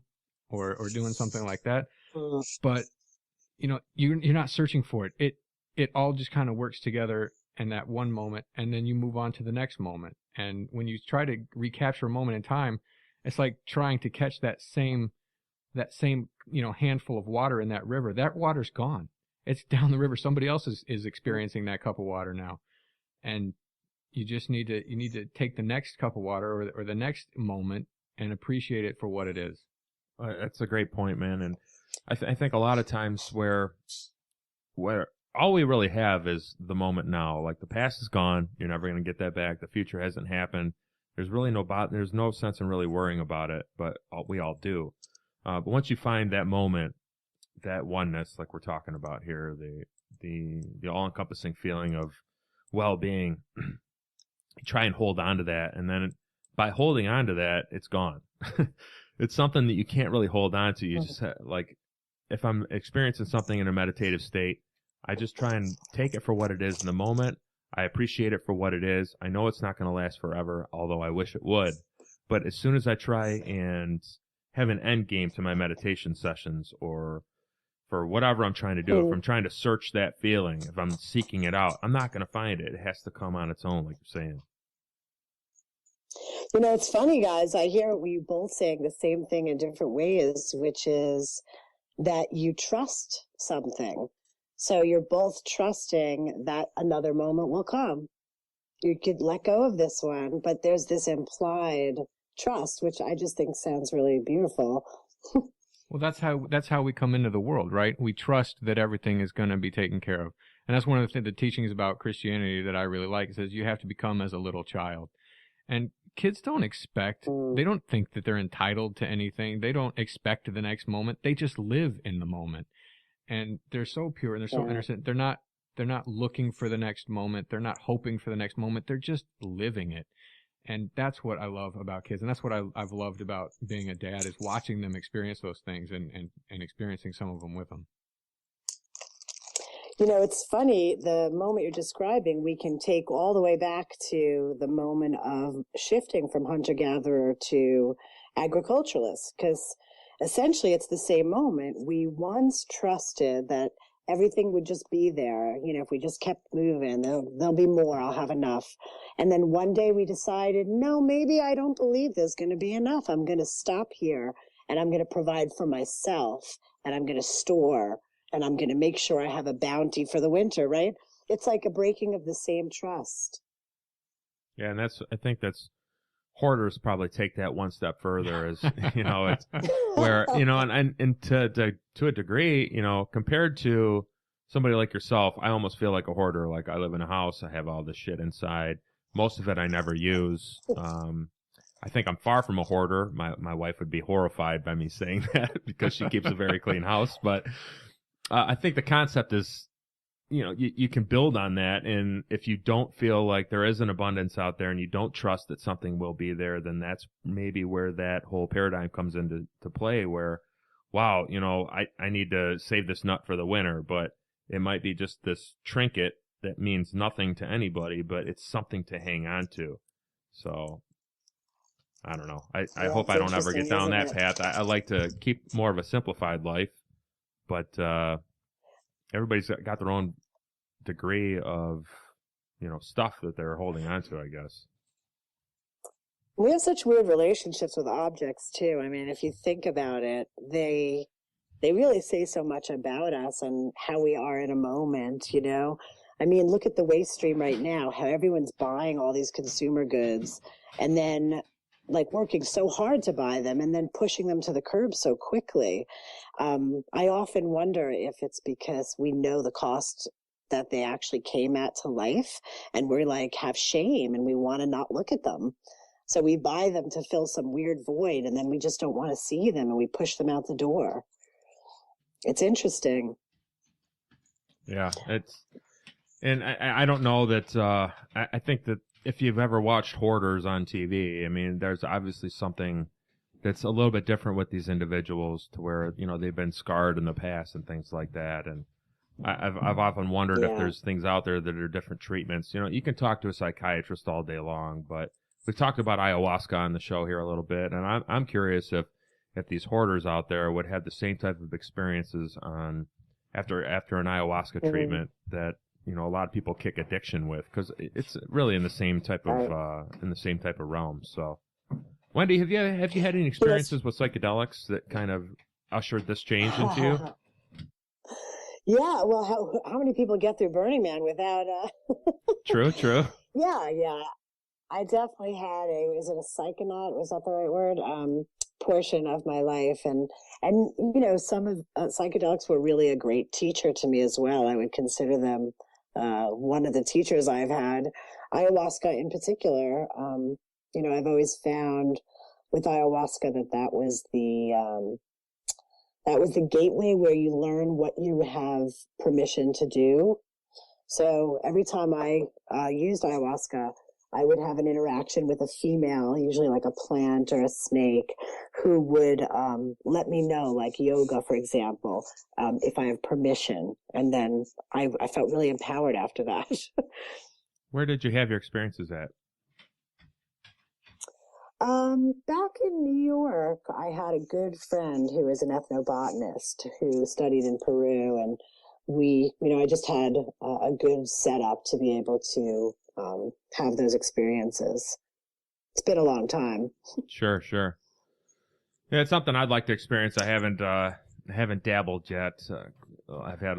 or doing something like that. But, you're not searching for it. It all just kind of works together in that one moment, and then you move on to the next moment. And when you try to recapture a moment in time, it's like trying to catch that same handful of water in that river. That water's gone. It's down the river. Somebody else is experiencing that cup of water now. And you just need to take the next cup of water or the next moment and appreciate it for what it is. That's a great point, man. And I think a lot of times where all we really have is the moment now. Like, the past is gone. You're never going to get that back. The future hasn't happened. There's no sense in really worrying about it, but we all do. But once you find that moment, that oneness, like we're talking about here, the all-encompassing feeling of well-being, you try and hold on to that, and then by holding on to that, it's gone. It's something that you can't really hold on to. You just if I'm experiencing something in a meditative state, I just try and take it for what it is in the moment. I appreciate it for what it is. I know it's not going to last forever, although I wish it would. But as soon as I try and have an end game to my meditation sessions, or for whatever I'm trying to do, if I'm trying to search that feeling, if I'm seeking it out, I'm not going to find it. It has to come on its own, like you're saying. It's funny, guys. I hear you both saying the same thing in different ways, which is that you trust something. So you're both trusting that another moment will come. You could let go of this one, but there's this implied trust, which I just think sounds really beautiful. Well, that's how we come into the world, right? We trust that everything is going to be taken care of. And that's one of the teachings about Christianity that I really like. It says you have to become as a little child. And kids don't expect, they don't think that they're entitled to anything. They don't expect the next moment. They just live in the moment. And they're so pure and they're so innocent. They're not They're not looking for the next moment. They're not hoping for the next moment. They're just living it. And that's what I love about kids. And that's what I've loved about being a dad, is watching them experience those things and experiencing some of them with them. You know, it's funny, the moment you're describing, we can take all the way back to the moment of shifting from hunter-gatherer to agriculturalist, because essentially it's the same moment. We once trusted that everything would just be there. You know, if we just kept moving, there'll be more, I'll have enough. And then one day we decided, no, maybe I don't believe there's going to be enough. I'm going to stop here, and I'm going to provide for myself, and I'm going to store, and I'm going to make sure I have a bounty for the winter, right? It's like a breaking of the same trust. Yeah, and I think that's, hoarders probably take that one step further, as, you know, it's where, you know, and to a degree, you know, compared to somebody like yourself, I almost feel like a hoarder. Like, I live in a house, I have all this shit inside. Most of it I never use. I think I'm far from a hoarder. My wife would be horrified by me saying that, because she keeps a very clean house, but I think the concept is, you know, you can build on that. And if you don't feel like there is an abundance out there and you don't trust that something will be there, then that's maybe where that whole paradigm comes into play, where, wow, you know, I need to save this nut for the winter, but it might be just this trinket that means nothing to anybody, but it's something to hang on to. So I don't know. I hope I don't ever get down that path. I like to keep more of a simplified life. But everybody's got their own degree of, you know, stuff that they're holding on to, I guess. We have such weird relationships with objects too. I mean, if you think about it, they really say so much about us and how we are in a moment, you know? I mean, look at the waste stream right now, how everyone's buying all these consumer goods and then like working so hard to buy them and then pushing them to the curb so quickly. I often wonder if it's because we know the cost that they actually came at to life, and we're like, have shame and we want to not look at them. So we buy them to fill some weird void, and then we just don't want to see them and we push them out the door. It's interesting. Yeah, and I don't know that, I think that if you've ever watched Hoarders on TV, I mean, there's obviously something that's a little bit different with these individuals, to where, you know, they've been scarred in the past and things like that. And I've often wondered if there's things out there that are different treatments. You know, you can talk to a psychiatrist all day long, but we've talked about ayahuasca on the show here a little bit, and I'm curious if these hoarders out there would have the same type of experiences on after an ayahuasca treatment that, you know, a lot of people kick addiction with, because it's really in the same type of realm. So, Wendy, have you had any experiences with psychedelics that kind of ushered this change into you? Yeah, well, how many people get through Burning Man without True. Yeah. I definitely had is it a psychonaut? Was that the right word? Portion of my life. And you know, some of psychedelics were really a great teacher to me as well. I would consider them one of the teachers I've had. Ayahuasca in particular, you know, I've always found with ayahuasca that was the gateway where you learn what you have permission to do. So every time I used ayahuasca, I would have an interaction with a female, usually like a plant or a snake, who would let me know, like yoga, for example, if I have permission. And then I felt really empowered after that. Where did you have your experiences at? Back in New York, I had a good friend who is an ethnobotanist who studied in Peru, and I just had a good setup to be able to have those experiences. It's been a long time. Sure. Yeah, it's something I'd like to experience. I haven't dabbled yet. I've had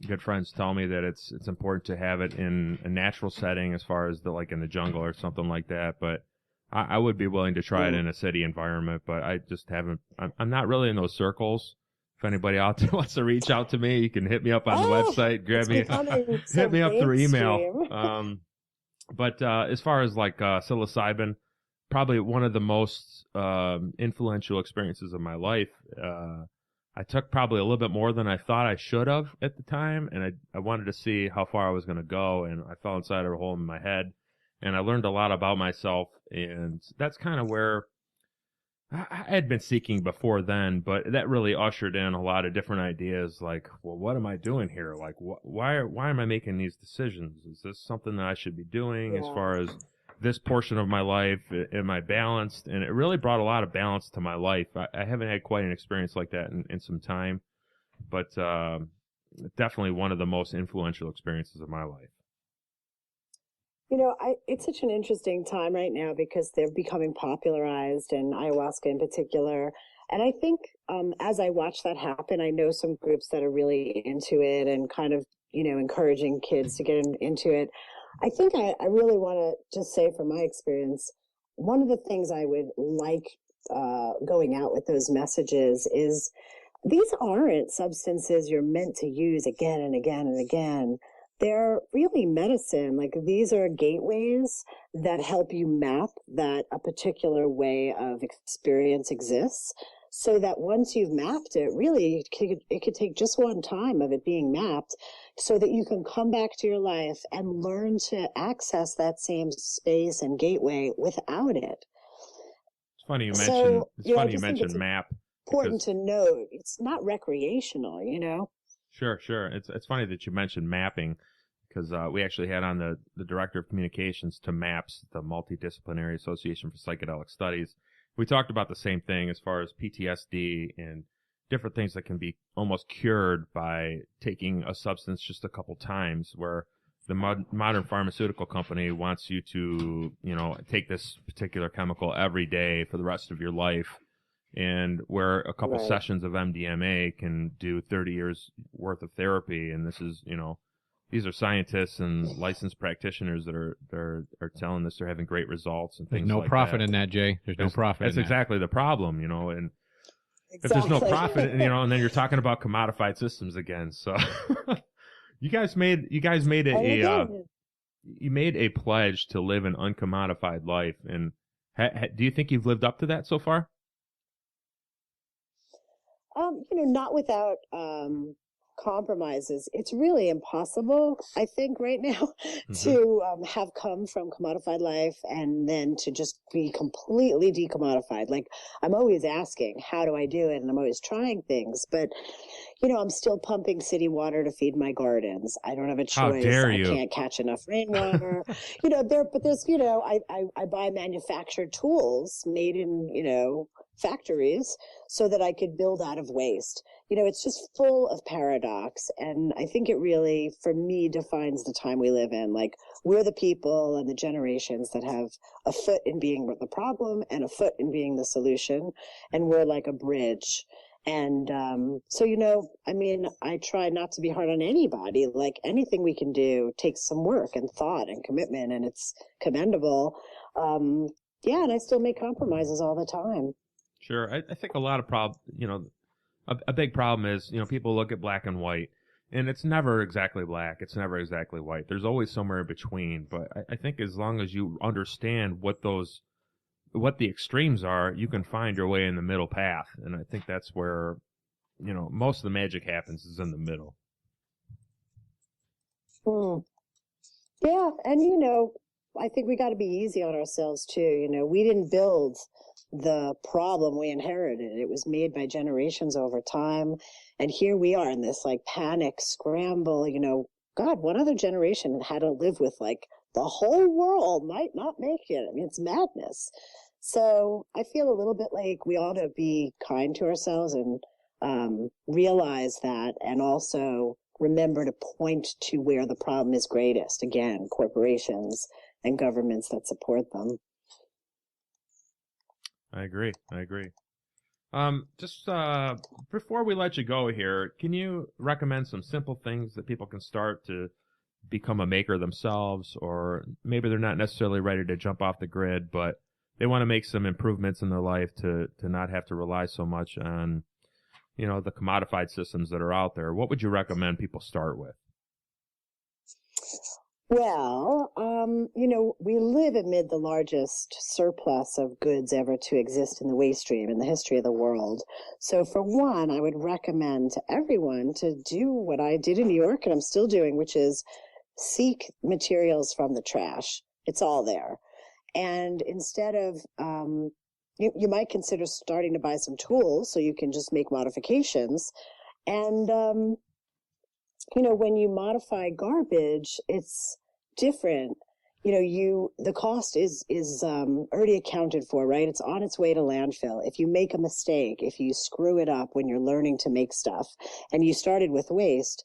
good friends tell me that it's important to have it in a natural setting, as far as like in the jungle or something like that. But I would be willing to try it in a city environment, but I just haven't. I'm not really in those circles. If anybody out there wants to reach out to me, you can hit me up on the website, grab me, hit me up through email. But as far as like psilocybin, probably one of the most influential experiences of my life. I took probably a little bit more than I thought I should have at the time, and I wanted to see how far I was going to go, and I fell inside a hole in my head, and I learned a lot about myself, and that's kind of where I had been seeking before then, but that really ushered in a lot of different ideas like, well, what am I doing here? Like, why am I making these decisions? Is this something that I should be doing as far as this portion of my life? Am I balanced? And it really brought a lot of balance to my life. I haven't had quite an experience like that in some time, but definitely one of the most influential experiences of my life. It's such an interesting time right now because they're becoming popularized, and ayahuasca in particular. And I think as I watch that happen, I know some groups that are really into it and kind of, encouraging kids to get into it. I think I really want to just say from my experience, one of the things I would like going out with those messages is these aren't substances you're meant to use again and again and again. They're really medicine. Like, these are gateways that help you map that a particular way of experience exists, so that once you've mapped it, really, it could take just one time of it being mapped so that you can come back to your life and learn to access that same space and gateway without it. It's funny you mentioned, So, you mentioned map. Important to note, it's not recreational, Sure. It's funny that you mentioned mapping, because we actually had on the director of communications to MAPS, the Multidisciplinary Association for Psychedelic Studies. We talked about the same thing as far as PTSD and different things that can be almost cured by taking a substance just a couple times, where the modern pharmaceutical company wants you to, take this particular chemical every day for the rest of your life. And where a couple sessions of MDMA can do 30 years worth of therapy. And this is, these are scientists and licensed practitioners that are telling us they're having great results and things like that. There's no profit in that, Jay. There's no profit. That's exactly the problem, and if there's no profit, and then you're talking about commodified systems again. So you guys made a pledge to live an uncommodified life. And do you think you've lived up to that so far? Not without compromises. It's really impossible, I think, right now to have come from commodified life and then to just be completely decommodified. Like, I'm always asking, how do I do it? And I'm always trying things, but I'm still pumping city water to feed my gardens. I don't have a choice. How dare you? I can't catch enough rainwater. I buy manufactured tools made in, factories so that I could build out of waste. It's just full of paradox. And I think it really, for me, defines the time we live in. Like, we're the people and the generations that have a foot in being the problem and a foot in being the solution. And we're like a bridge. And I try not to be hard on anybody. Like, anything we can do takes some work and thought and commitment, and it's commendable. And I still make compromises all the time. Sure. I think a lot of a big problem is, people look at black and white, and it's never exactly black. It's never exactly white. There's always somewhere in between. But I think as long as you understand what the extremes are, you can find your way in the middle path. And I think that's where, most of the magic happens is in the middle. Yeah. And, I think we got to be easy on ourselves too. We didn't build the problem, we inherited. It was made by generations over time. And here we are in this like panic scramble, God, one other generation had to live with like the whole world might not make it. I mean, it's madness. So I feel a little bit like we ought to be kind to ourselves and realize that, and also remember to point to where the problem is greatest. Again, corporations and governments that support them. I agree. Just before we let you go here, can you recommend some simple things that people can start to become a maker themselves, or maybe they're not necessarily ready to jump off the grid, but they want to make some improvements in their life to not have to rely so much on, the commodified systems that are out there? What would you recommend people start with? Well, we live amid the largest surplus of goods ever to exist in the waste stream in the history of the world. So for one, I would recommend to everyone to do what I did in New York and I'm still doing, which is seek materials from the trash. It's all there. And instead of, you might consider starting to buy some tools so you can just make modifications. And, when you modify garbage, it's different. The cost is already accounted for, right? It's on its way to landfill. If you make a mistake, if you screw it up when you're learning to make stuff and you started with waste,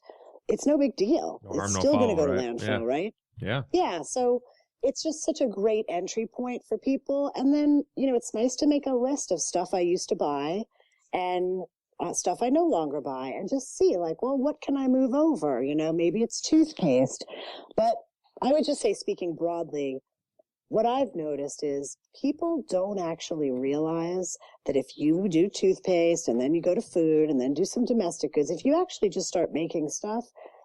it's no big deal. It's still going to go to landfill, right? Yeah. Yeah. So it's just such a great entry point for people. And then, it's nice to make a list of stuff I used to buy and stuff I no longer buy and just see what can I move over? Maybe it's toothpaste. But I would just say, speaking broadly, what I've noticed is people don't actually realize that if you do toothpaste and then you go to food and then do some domestic goods, if you actually just start making stuff,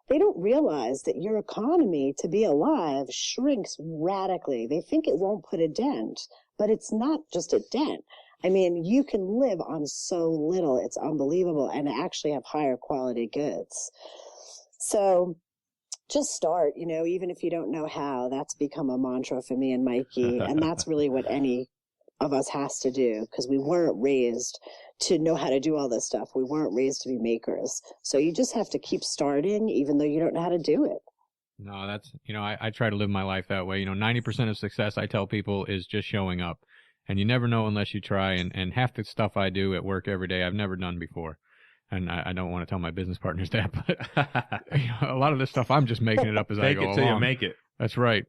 they don't realize that your economy to be alive shrinks radically. They think it won't put a dent, but it's not just a dent. I mean, you can live on so little. It's unbelievable and actually have higher quality goods. So just start, even if you don't know how. That's become a mantra for me and Mikey. And that's really what any of us has to do, because we weren't raised to know how to do all this stuff. We weren't raised to be makers. So you just have to keep starting, even though you don't know how to do it. No, that's, I try to live my life that way. 90% of success, I tell people, is just showing up. And you never know unless you try. And half the stuff I do at work every day, I've never done before. And I don't want to tell my business partners that, but a lot of this stuff, I'm just making it up as I go along. Fake it till you make it. That's right.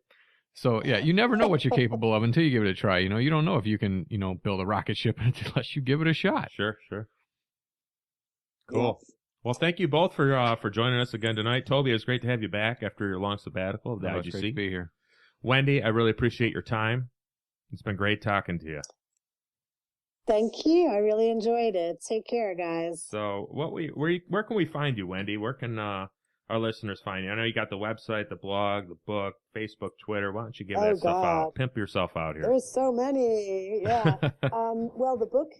So, yeah, you never know what you're capable of until you give it a try. You don't know if you can, build a rocket ship unless you give it a shot. Sure. Cool. Yeah. Well, thank you both for joining us again tonight. Toby, it was great to have you back after your long sabbatical of the IGC. It's great to be here. Wendy, I really appreciate your time. It's been great talking to you. Thank you. I really enjoyed it. Take care, guys. So, where can we find you, Wendy? Where can our listeners find you? I know you got the website, the blog, the book, Facebook, Twitter. Why don't you give that stuff out? Pimp yourself out here. There's so many. Yeah. Well, the book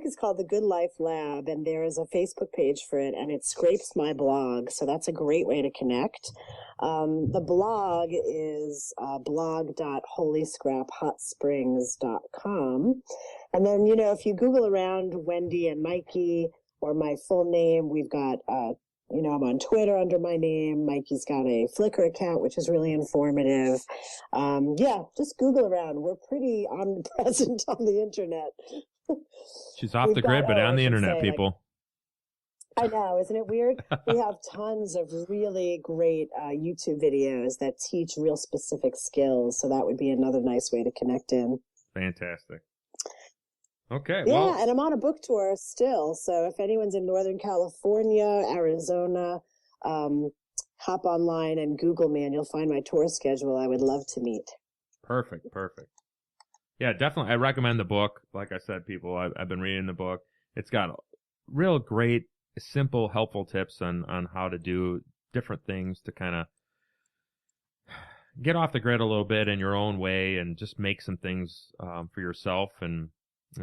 is called The Good Life Lab, and there is a Facebook page for it, and it scrapes my blog. So that's a great way to connect. The blog is blog.holyscraphotsprings.com. And then, if you Google around Wendy and Mikey or my full name, we've got, I'm on Twitter under my name. Mikey's got a Flickr account, which is really informative. Just Google around. We're pretty omnipresent on the internet. She's off the grid, but on the internet, people. I know, isn't it weird? We have tons of really great YouTube videos that teach real specific skills. So that would be another nice way to connect in. Fantastic. Okay. Yeah, well, and I'm on a book tour still. So if anyone's in Northern California, Arizona, hop online and Google me and you'll find my tour schedule. I would love to meet. Perfect. Yeah, definitely. I recommend the book. Like I said, people, I've been reading the book. It's got real great, simple, helpful tips on how to do different things to kind of get off the grid a little bit in your own way and just make some things for yourself and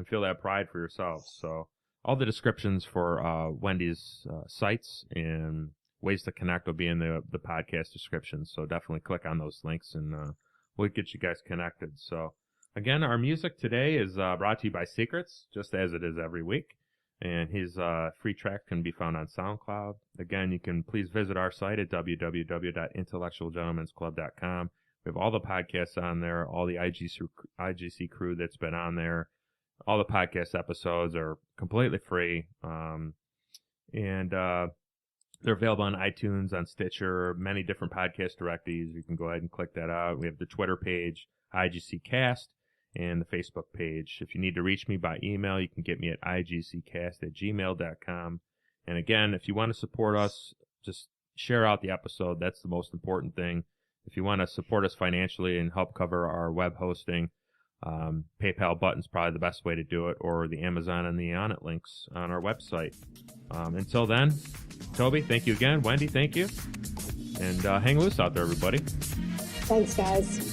feel that pride for yourself. So all the descriptions for Wendy's sites and ways to connect will be in the podcast description. So definitely click on those links and we'll get you guys connected. So again, our music today is brought to you by Secrets, just as it is every week. And his free track can be found on SoundCloud. Again, you can please visit our site at www.intellectualgentlemensclub.com. We have all the podcasts on there, all the IGC crew that's been on there. All the podcast episodes are completely free. And they're available on iTunes, on Stitcher, many different podcast directories. You can go ahead and click that out. We have the Twitter page, IGC Cast, and the Facebook page. If you need to reach me by email, you can get me at igccast@gmail.com. And again, if you want to support us, just share out the episode. That's the most important thing. If you want to support us financially and help cover our web hosting, PayPal button's probably the best way to do it, or the Amazon and the Onnit links on our website. Until then, Toby, thank you again. Wendy, thank you. And hang loose out there, everybody. Thanks, guys.